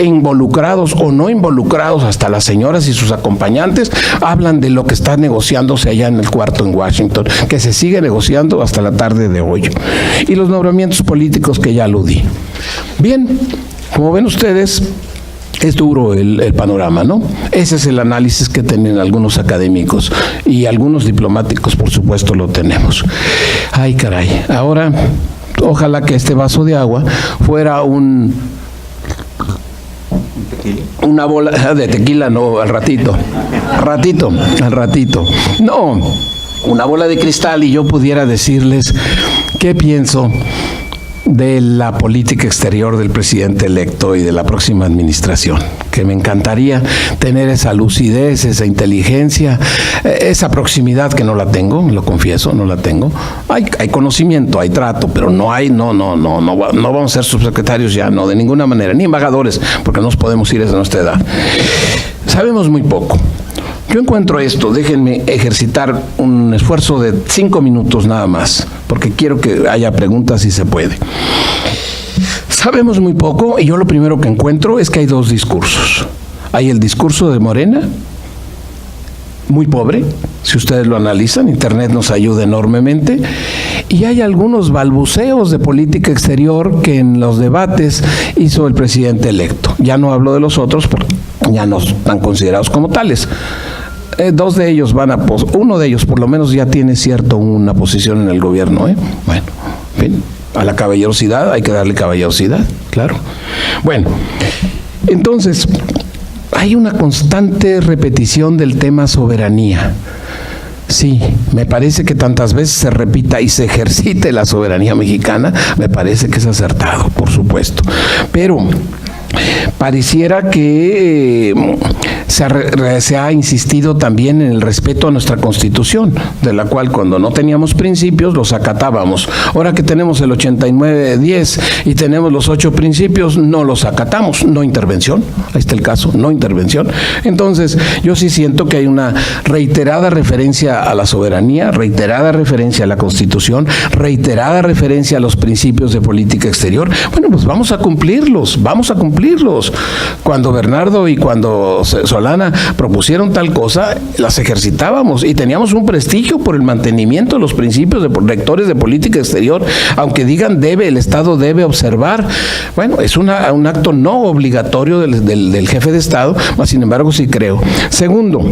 involucrados o no involucrados, hasta las señoras y sus acompañantes, hablan de lo que está negociándose allá en el cuarto en Washington, que se sigue negociando hasta la tarde de hoy. Y los nombramientos políticos que ya aludí. Bien, como ven ustedes, es duro el panorama, ¿no? Ese es el análisis que tienen algunos académicos y algunos diplomáticos, por supuesto, lo tenemos. Ay, caray. Ahora, ojalá que este vaso de agua fuera una bola de tequila, no, al ratito. No, una bola de cristal y yo pudiera decirles qué pienso de la política exterior del presidente electo y de la próxima administración, que me encantaría tener esa lucidez, esa inteligencia, esa proximidad que no la tengo, lo confieso, no la tengo. Hay conocimiento, hay trato, pero no vamos a ser subsecretarios ya, no, de ninguna manera, ni embajadores, porque no nos podemos ir desde nuestra edad. Sabemos muy poco. Yo encuentro esto, déjenme ejercitar un esfuerzo de 5 minutos nada más, porque quiero que haya preguntas si se puede. Sabemos muy poco y yo lo primero que encuentro es que hay dos discursos. Hay el discurso de Morena, muy pobre, si ustedes lo analizan, Internet nos ayuda enormemente, y hay algunos balbuceos de política exterior que en los debates hizo el presidente electo. Ya no hablo de los otros porque ya no están considerados como tales. Dos de ellos uno de ellos por lo menos ya tiene una posición en el gobierno, Bueno, bien, a la caballerosidad hay que darle caballerosidad, claro. Bueno, entonces, hay una constante repetición del tema soberanía. Sí, me parece que tantas veces se repita y se ejercite la soberanía mexicana, me parece que es acertado, por supuesto. Pero pareciera que se ha insistido también en el respeto a nuestra Constitución, de la cual cuando no teníamos principios los acatábamos. Ahora que tenemos el 89-10 y tenemos los 8 principios, no los acatamos, no intervención, ahí está el caso, no intervención. Entonces, yo sí siento que hay una reiterada referencia a la soberanía, reiterada referencia a la Constitución, reiterada referencia a los principios de política exterior. Bueno, pues vamos a cumplirlos. Cuando Bernardo y cuando Solana propusieron tal cosa, las ejercitábamos y teníamos un prestigio por el mantenimiento de los principios rectores de política exterior, aunque digan el Estado debe observar. Bueno, es un acto no obligatorio del jefe de Estado, mas sin embargo sí creo. Segundo,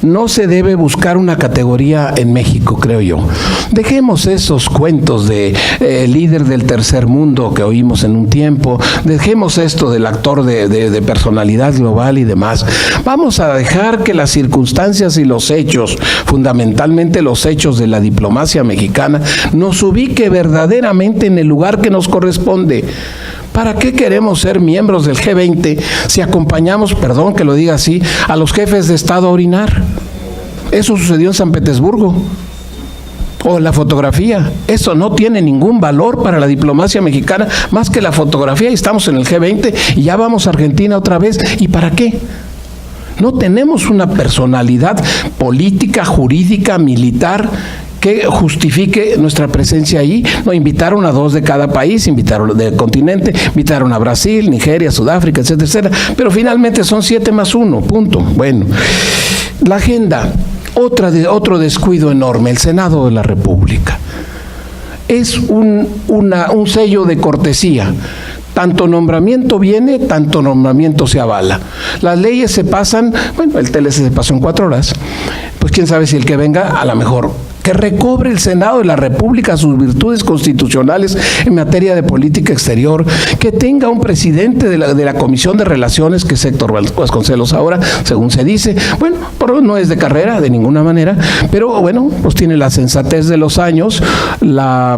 no se debe buscar una categoría en México, creo yo. Dejemos esos cuentos de líder del tercer mundo que oímos en un tiempo. Dejemos esto del actor de personalidad global y demás. Vamos a dejar que las circunstancias y los hechos, fundamentalmente los hechos de la diplomacia mexicana, nos ubique verdaderamente en el lugar que nos corresponde. ¿Para qué queremos ser miembros del G20 si acompañamos, perdón que lo diga así, a los jefes de Estado a orinar? Eso sucedió en San Petersburgo. O la fotografía. Eso no tiene ningún valor para la diplomacia mexicana más que la fotografía. Y estamos en el G20 y ya vamos a Argentina otra vez. ¿Y para qué? No tenemos una personalidad política, jurídica, militar que justifique nuestra presencia ahí. No, invitaron a 2 de cada país, invitaron del continente, invitaron a Brasil, Nigeria, Sudáfrica, etcétera, etcétera, pero finalmente son 7 más 1, punto. Bueno, la agenda, otro descuido enorme, el Senado de la República. Es un sello de cortesía. Tanto nombramiento viene, tanto nombramiento se avala. Las leyes se pasan, bueno, el TLC se pasó en 4 horas, pues quién sabe si el que venga, a lo mejor que recobre el Senado de la República sus virtudes constitucionales en materia de política exterior, que tenga un presidente de la Comisión de Relaciones, que es Héctor Vasconcelos ahora, según se dice. Bueno, no es de carrera de ninguna manera, pero bueno, pues tiene la sensatez de los años, la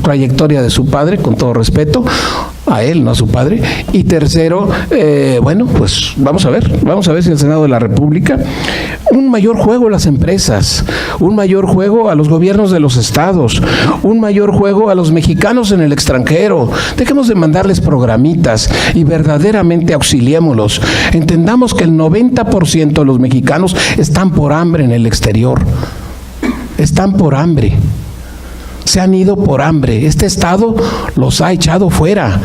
trayectoria de su padre, con todo respeto. a él, no a su padre. Y tercero, bueno, pues vamos a ver si el Senado de la República, un mayor juego a las empresas, un mayor juego a los gobiernos de los estados, un mayor juego a los mexicanos en el extranjero. Dejemos de mandarles programitas y verdaderamente auxiliémoslos. Entendamos que el 90% de los mexicanos están por hambre en el exterior. Están por hambre. Se han ido por hambre. Este Estado los ha echado fuera.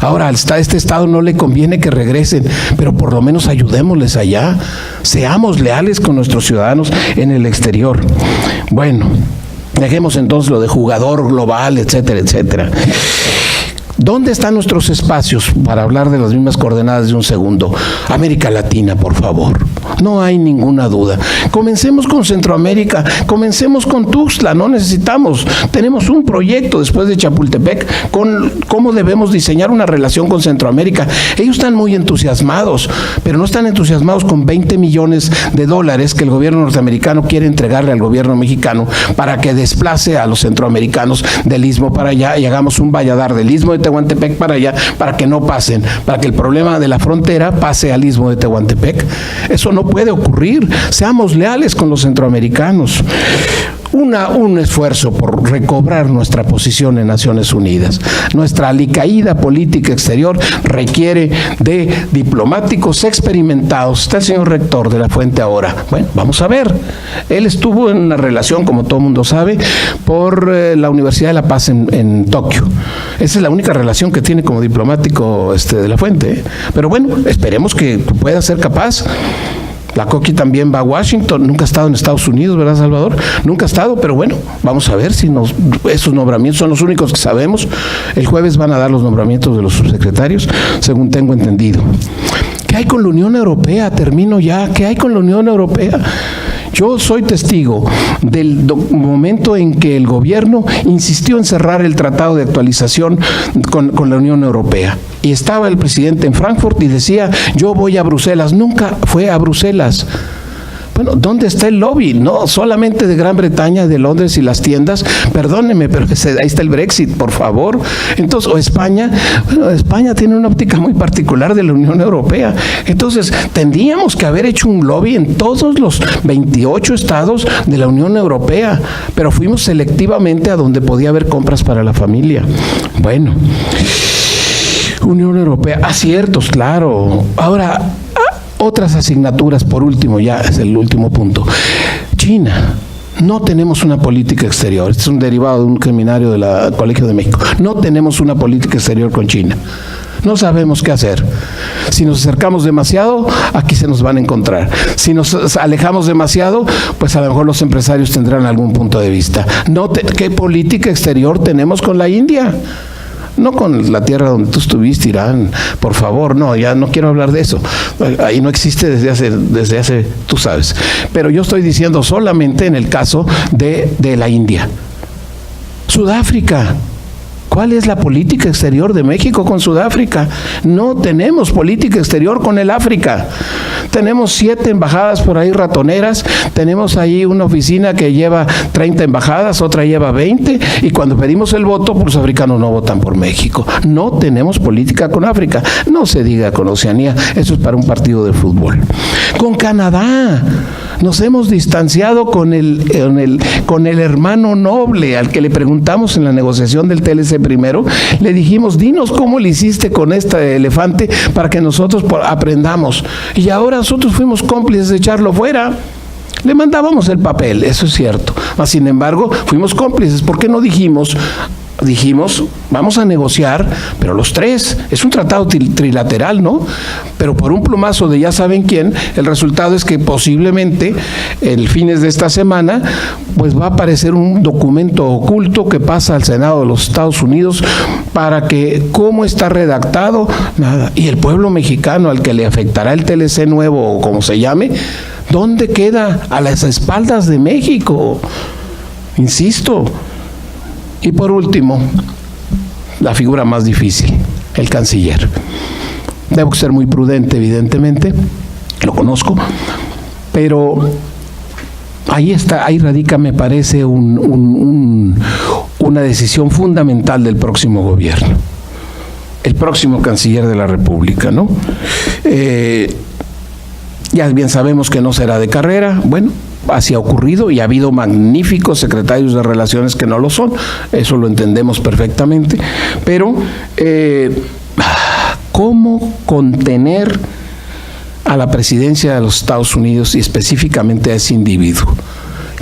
Ahora, a este Estado no le conviene que regresen, pero por lo menos ayudémosles allá. Seamos leales con nuestros ciudadanos en el exterior. Bueno, dejemos entonces lo de jugador global, etcétera, etcétera. ¿Dónde están nuestros espacios para hablar de las mismas coordenadas de un segundo? América Latina, por favor. No hay ninguna duda. Comencemos con Centroamérica, comencemos con Tuxtla, no necesitamos. Tenemos un proyecto después de Chapultepec con cómo debemos diseñar una relación con Centroamérica. Ellos están muy entusiasmados, pero no están entusiasmados con 20 millones de dólares que el gobierno norteamericano quiere entregarle al gobierno mexicano para que desplace a los centroamericanos del Istmo para allá y hagamos un valladar del Istmo de Tehuantepec para allá, para que no pasen, para que el problema de la frontera pase al Istmo de Tehuantepec. Eso no puede ocurrir. Seamos leales con los centroamericanos. Un esfuerzo por recobrar nuestra posición en Naciones Unidas. Nuestra alicaída política exterior requiere de diplomáticos experimentados. Está el señor rector de la Fuente ahora. Bueno, vamos a ver. Él estuvo en una relación, como todo el mundo sabe, por la Universidad de La Paz en Tokio. Esa es la única relación que tiene como diplomático de la Fuente. Pero bueno, esperemos que pueda ser capaz. La Coqui también va a Washington, nunca ha estado en Estados Unidos, ¿verdad, Salvador? Nunca ha estado, pero bueno, vamos a ver si esos nombramientos son los únicos que sabemos. El jueves van a dar los nombramientos de los subsecretarios, según tengo entendido. ¿Qué hay con la Unión Europea? Termino ya. ¿Qué hay con la Unión Europea? Yo soy testigo del momento en que el gobierno insistió en cerrar el tratado de actualización con la Unión Europea. Y estaba el presidente en Frankfurt y decía, yo voy a Bruselas. Nunca fue a Bruselas. Bueno, ¿dónde está el lobby? No solamente de Gran Bretaña, de Londres y las tiendas. Perdóneme, pero ahí está el Brexit, por favor. Entonces, o España. Bueno, España tiene una óptica muy particular de la Unión Europea. Entonces, tendríamos que haber hecho un lobby en todos los 28 estados de la Unión Europea, pero fuimos selectivamente a donde podía haber compras para la familia. Bueno, Unión Europea, aciertos, claro. Ahora, otras asignaturas, por último, ya es el último punto. China. No tenemos una política exterior. Este es un derivado de un seminario del Colegio de México. No tenemos una política exterior con China. No sabemos qué hacer. Si nos acercamos demasiado, aquí se nos van a encontrar. Si nos alejamos demasiado, pues a lo mejor los empresarios tendrán algún punto de vista. ¿Qué política exterior tenemos con la India? No con la tierra donde tú estuviste, Irán, por favor, no, ya no quiero hablar de eso. Ahí no existe desde hace, tú sabes. Pero yo estoy diciendo solamente en el caso de la India. Sudáfrica. ¿Cuál es la política exterior de México con Sudáfrica? No tenemos política exterior con el África. Tenemos 7 embajadas por ahí ratoneras, tenemos ahí una oficina que lleva 30 embajadas, otra lleva 20, y cuando pedimos el voto, pues los africanos no votan por México. No tenemos política con África, no se diga con Oceanía, eso es para un partido de fútbol. Con Canadá, nos hemos distanciado con el hermano noble, al que le preguntamos en la negociación del TLC primero, le dijimos, dinos cómo le hiciste con este elefante para que nosotros aprendamos. Y ahora nosotros fuimos cómplices de echarlo fuera. Le mandábamos el papel, eso es cierto. Mas, sin embargo, fuimos cómplices. ¿Por qué no dijimos, vamos a negociar, pero los tres? Es un tratado trilateral, ¿no? Pero por un plumazo de ya saben quién, el resultado es que posiblemente el fines de esta semana, pues va a aparecer un documento oculto que pasa al Senado de los Estados Unidos para que, ¿cómo está redactado? Nada. Y el pueblo mexicano al que le afectará el TLC nuevo o como se llame, ¿dónde queda? A las espaldas de México. Insisto. Y por último, la figura más difícil, el canciller. Debo ser muy prudente, evidentemente, lo conozco, pero ahí radica, me parece, una decisión fundamental del próximo gobierno. el próximo canciller de la República, ¿no? Ya bien sabemos que no será de carrera. Bueno, así ha ocurrido y ha habido magníficos secretarios de Relaciones que no lo son, eso lo entendemos perfectamente, pero ¿cómo contener a la presidencia de los Estados Unidos y específicamente a ese individuo?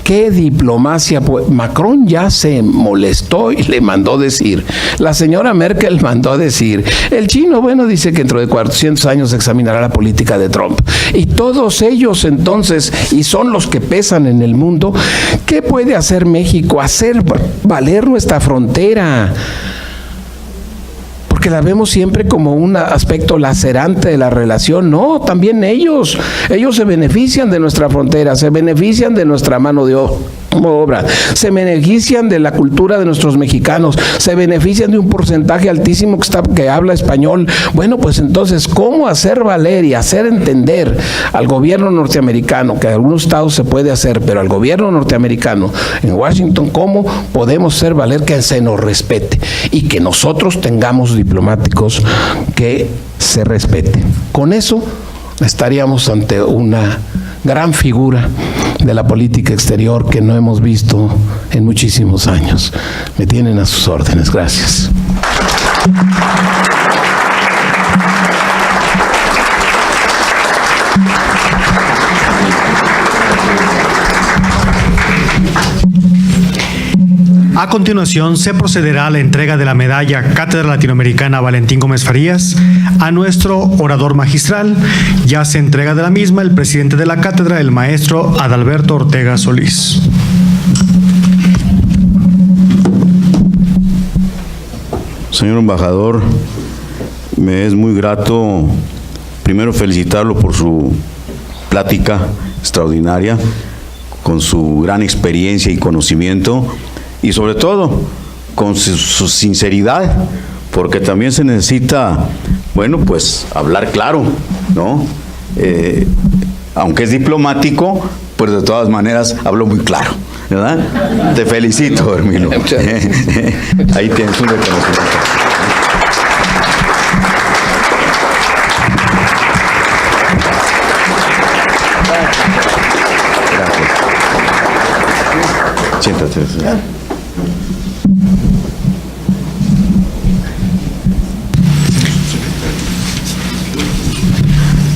¿Qué diplomacia? Macron ya se molestó y le mandó decir. La señora Merkel mandó decir. El chino, bueno, dice que dentro de 400 años examinará la política de Trump. Y todos ellos entonces, y son los que pesan en el mundo, ¿qué puede hacer México? Hacer valer nuestra frontera. Porque la vemos siempre como un aspecto lacerante de la relación. No, también ellos se benefician de nuestra frontera, se benefician de nuestra mano de obra, se benefician de la cultura de nuestros mexicanos, se benefician de un porcentaje altísimo que habla español. Bueno, pues entonces, ¿cómo hacer valer y hacer entender al gobierno norteamericano, que en algunos estados se puede hacer, pero al gobierno norteamericano en Washington, cómo podemos hacer valer que se nos respete y que nosotros tengamos diplomáticos que se respeten? Con eso estaríamos ante una gran figura de la política exterior que no hemos visto en muchísimos años. Me tienen a sus órdenes. Gracias. A continuación, se procederá a la entrega de la medalla Cátedra Latinoamericana Valentín Gómez Farías a nuestro orador magistral. Ya se entrega de la misma el presidente de la cátedra, el maestro Adalberto Ortega Solís. Señor embajador, me es muy grato primero felicitarlo por su plática extraordinaria, con su gran experiencia y conocimiento, y sobre todo con su sinceridad, porque también se necesita, bueno, pues hablar claro, ¿no? Aunque es diplomático, pues de todas maneras hablo muy claro, ¿verdad? Te felicito, Hermilo. Ahí tienes un reconocimiento. Gracias. Siéntate.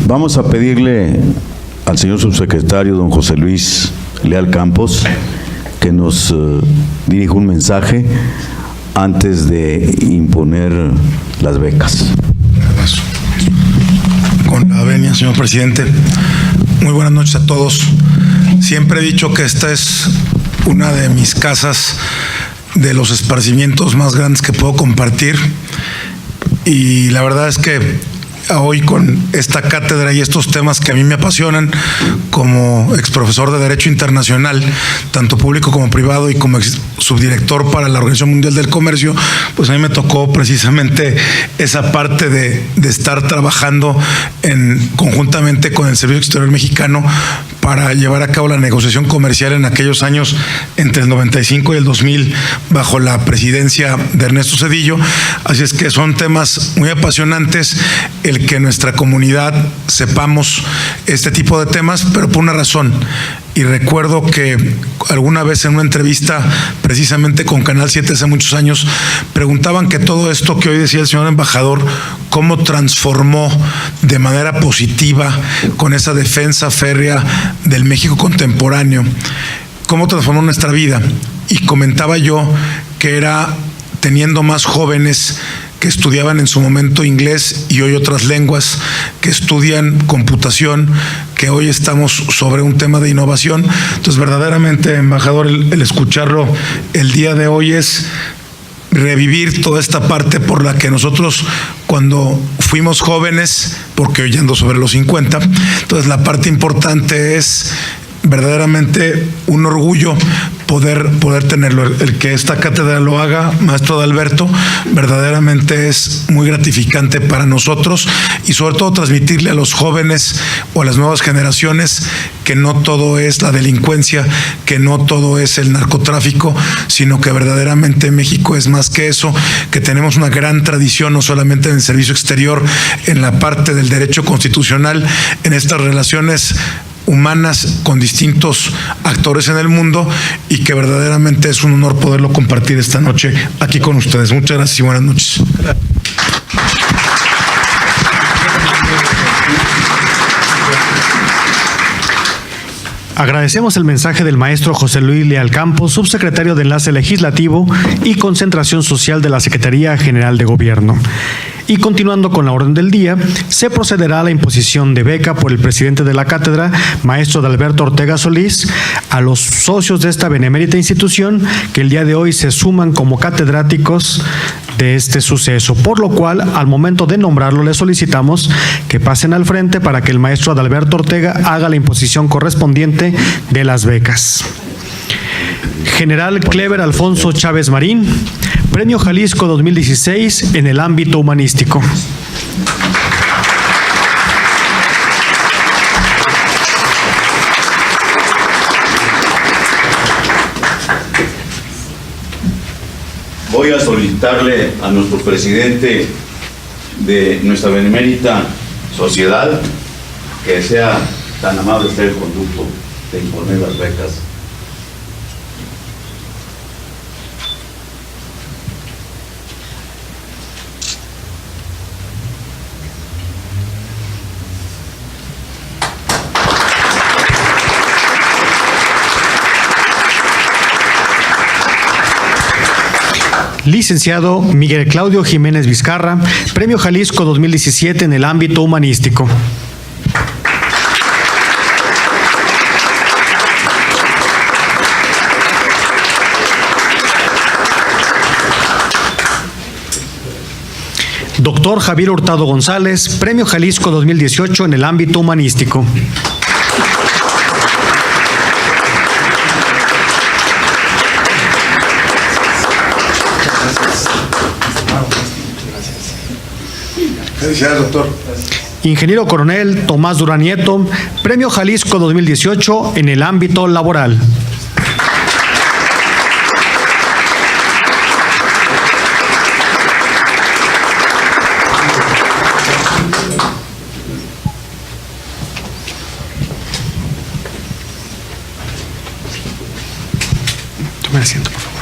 Vamos a pedirle al señor subsecretario, don José Luis Leal Campos, que nos dirija un mensaje antes de imponer las becas. Con la venia, señor presidente. Muy buenas noches a todos. Siempre he dicho que esta es una de mis casas de los esparcimientos más grandes que puedo compartir, y la verdad es que hoy con esta cátedra y estos temas que a mí me apasionan como exprofesor de Derecho Internacional, tanto público como privado, y como subdirector para la Organización Mundial del Comercio, pues a mí me tocó precisamente esa parte de estar trabajando conjuntamente con el Servicio Exterior Mexicano para llevar a cabo la negociación comercial en aquellos años entre el 95 y el 2000 bajo la presidencia de Ernesto Zedillo. Así es que son temas muy apasionantes el que nuestra comunidad sepamos este tipo de temas, pero por una razón. Y recuerdo que alguna vez en una entrevista precisamente con Canal 7 hace muchos años, preguntaban que todo esto que hoy decía el señor embajador, cómo transformó de manera positiva con esa defensa férrea del México contemporáneo, cómo transformó nuestra vida. Y comentaba yo que era teniendo más jóvenes que estudiaban en su momento inglés y hoy otras lenguas, que estudian computación, que hoy estamos sobre un tema de innovación. Entonces, verdaderamente, embajador, el escucharlo el día de hoy es revivir toda esta parte por la que nosotros cuando fuimos jóvenes, porque hoy ando sobre los 50, entonces la parte importante es verdaderamente un orgullo poder tenerlo. El que esta cátedra lo haga, maestro Adalberto, verdaderamente es muy gratificante para nosotros, y sobre todo transmitirle a los jóvenes o a las nuevas generaciones que no todo es la delincuencia, que no todo es el narcotráfico, sino que verdaderamente México es más que eso, que tenemos una gran tradición, no solamente en el servicio exterior, en la parte del derecho constitucional, en estas relaciones humanas con distintos actores en el mundo, y que verdaderamente es un honor poderlo compartir esta noche aquí con ustedes. Muchas gracias y buenas noches. Agradecemos el mensaje del maestro José Luis Leal Campos, subsecretario de Enlace Legislativo y Concentración Social de la Secretaría General de Gobierno. Y continuando con la orden del día, se procederá a la imposición de beca por el presidente de la cátedra, maestro Adalberto Ortega Solís, a los socios de esta benemérita institución que el día de hoy se suman como catedráticos de este suceso, por lo cual al momento de nombrarlo les solicitamos que pasen al frente para que el maestro Adalberto Ortega haga la imposición correspondiente de las becas. General Clever Alfonso Chávez Marín, Premio Jalisco 2016 en el ámbito humanístico. Voy a solicitarle a nuestro presidente de nuestra benemérita sociedad que sea tan amable usted el conducto de imponer las becas. Licenciado Miguel Claudio Jiménez Vizcarra, Premio Jalisco 2017 en el ámbito humanístico. Doctor Javier Hurtado González, Premio Jalisco 2018 en el ámbito humanístico. Felicidades, doctor. Ingeniero Coronel Tomás Durán Nieto, Premio Jalisco 2018 en el ámbito laboral. Tome asiento, por favor.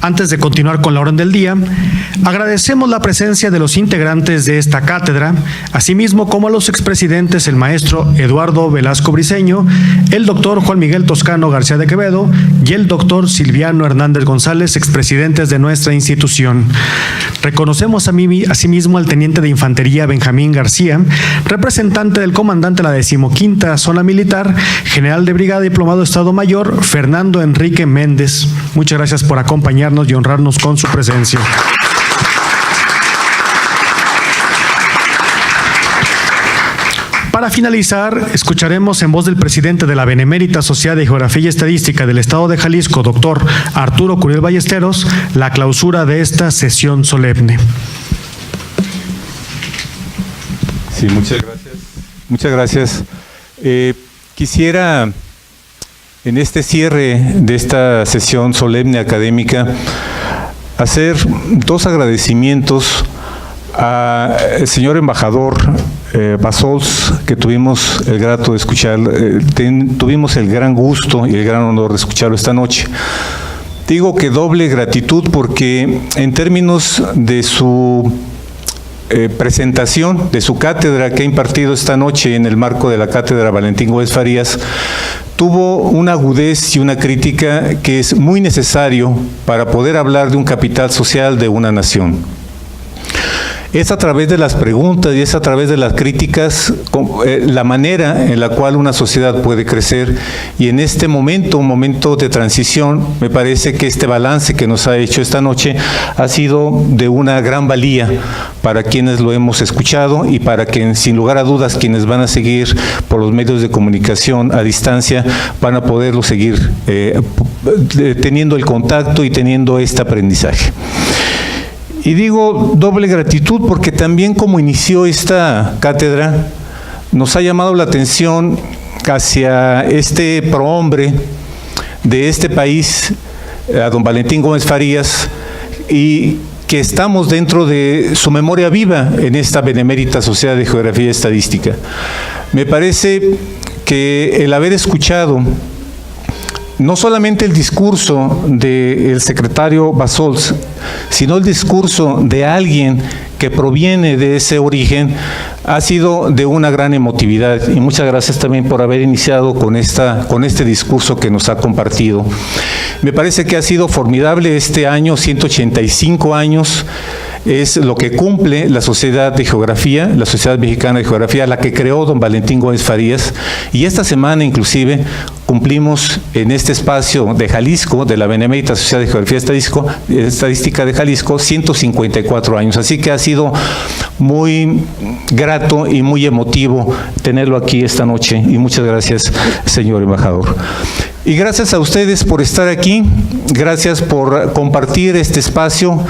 Antes de continuar con la orden del día, agradecemos la presencia de los integrantes de esta cátedra, asimismo como a los expresidentes, el maestro Eduardo Velasco Briceño, el doctor Juan Miguel Toscano García de Quevedo y el doctor Silviano Hernández González, expresidentes de nuestra institución. Reconocemos asimismo al teniente de infantería Benjamín García, representante del comandante de la 15ª Zona Militar, general de brigada diplomado Estado Mayor Fernando Enrique Méndez. Muchas gracias por acompañarnos y honrarnos con su presencia. Para finalizar, escucharemos en voz del presidente de la Benemérita Sociedad de Geografía y Estadística del Estado de Jalisco, doctor Arturo Curiel Ballesteros, la clausura de esta sesión solemne. Sí, muchas gracias. Muchas gracias. Quisiera, en este cierre de esta sesión solemne académica, hacer dos agradecimientos al señor embajador Bassols, que tuvimos el grato de escuchar, tuvimos el gran gusto y el gran honor de escucharlo esta noche. Digo que doble gratitud porque en términos de su presentación, de su cátedra que ha impartido esta noche en el marco de la cátedra Valentín Gómez Farías, tuvo una agudez y una crítica que es muy necesario para poder hablar de un capital social de una nación. es a través de las preguntas y es a través de las críticas la manera en la cual una sociedad puede crecer. Y en este momento, un momento de transición, me parece que este balance que nos ha hecho esta noche ha sido de una gran valía para quienes lo hemos escuchado y para que, sin lugar a dudas, quienes van a seguir por los medios de comunicación a distancia van a poderlo seguir teniendo el contacto y teniendo este aprendizaje. Y digo doble gratitud porque también como inició esta cátedra, nos ha llamado la atención hacia este prohombre de este país, a don Valentín Gómez Farías, y que estamos dentro de su memoria viva en esta Benemérita Sociedad de Geografía y Estadística. Me parece que el haber escuchado no solamente el discurso del secretario Bassols, sino el discurso de alguien que proviene de ese origen, ha sido de una gran emotividad. Y muchas gracias también por haber iniciado con este discurso que nos ha compartido. Me parece que ha sido formidable este año, 185 años, es lo que cumple la Sociedad de Geografía, la Sociedad Mexicana de Geografía, la que creó don Valentín Gómez Farías, y esta semana inclusive cumplimos en este espacio de Jalisco, de la Benemérita Sociedad de Geografía y Estadística de Jalisco, 154 años, así que ha sido muy grato y muy emotivo tenerlo aquí esta noche, y muchas gracias, señor embajador. Y gracias a ustedes por estar aquí, gracias por compartir este espacio.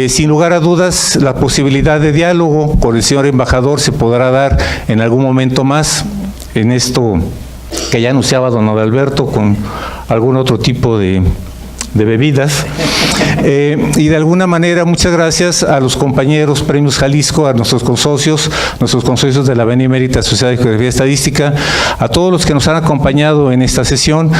Sin lugar a dudas, la posibilidad de diálogo con el señor embajador se podrá dar en algún momento más en esto que ya anunciaba don Adalberto, con algún otro tipo de bebidas. Y de alguna manera, muchas gracias a los compañeros Premios Jalisco, a nuestros consocios de la Benemérita Sociedad de Geografía y Estadística, a todos los que nos han acompañado en esta sesión,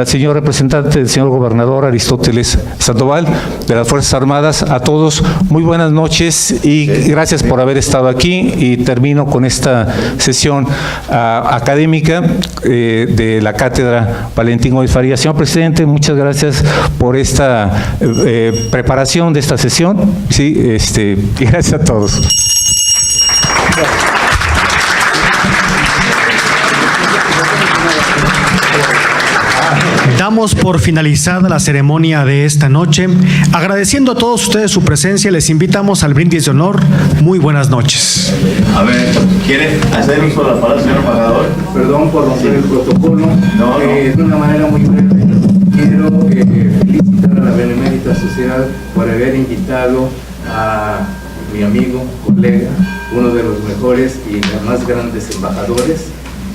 señor representante del señor gobernador Aristóteles Sandoval, de las Fuerzas Armadas, a todos, muy buenas noches y gracias por haber estado aquí. Y termino con esta sesión académica de la Cátedra Valentín Gómez Farías. Señor presidente, muchas gracias por esta preparación de esta sesión, sí, y gracias a todos. Damos por finalizada la ceremonia de esta noche. Agradeciendo a todos ustedes su presencia, les invitamos al brindis de honor. Muy buenas noches. A ver, ¿quiere hacer uso de la palabra, señor embajador? Perdón por romper el protocolo. De una manera muy breve, quiero felicitar a la Benemérita Sociedad por haber invitado a mi amigo, colega, uno de los mejores y los más grandes embajadores,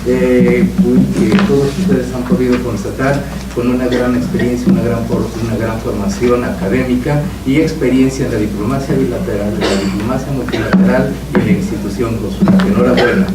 que todos ustedes han podido constatar, con una gran experiencia, una gran formación académica y experiencia en la diplomacia bilateral, en la diplomacia multilateral y en la institución consular. Enhorabuena.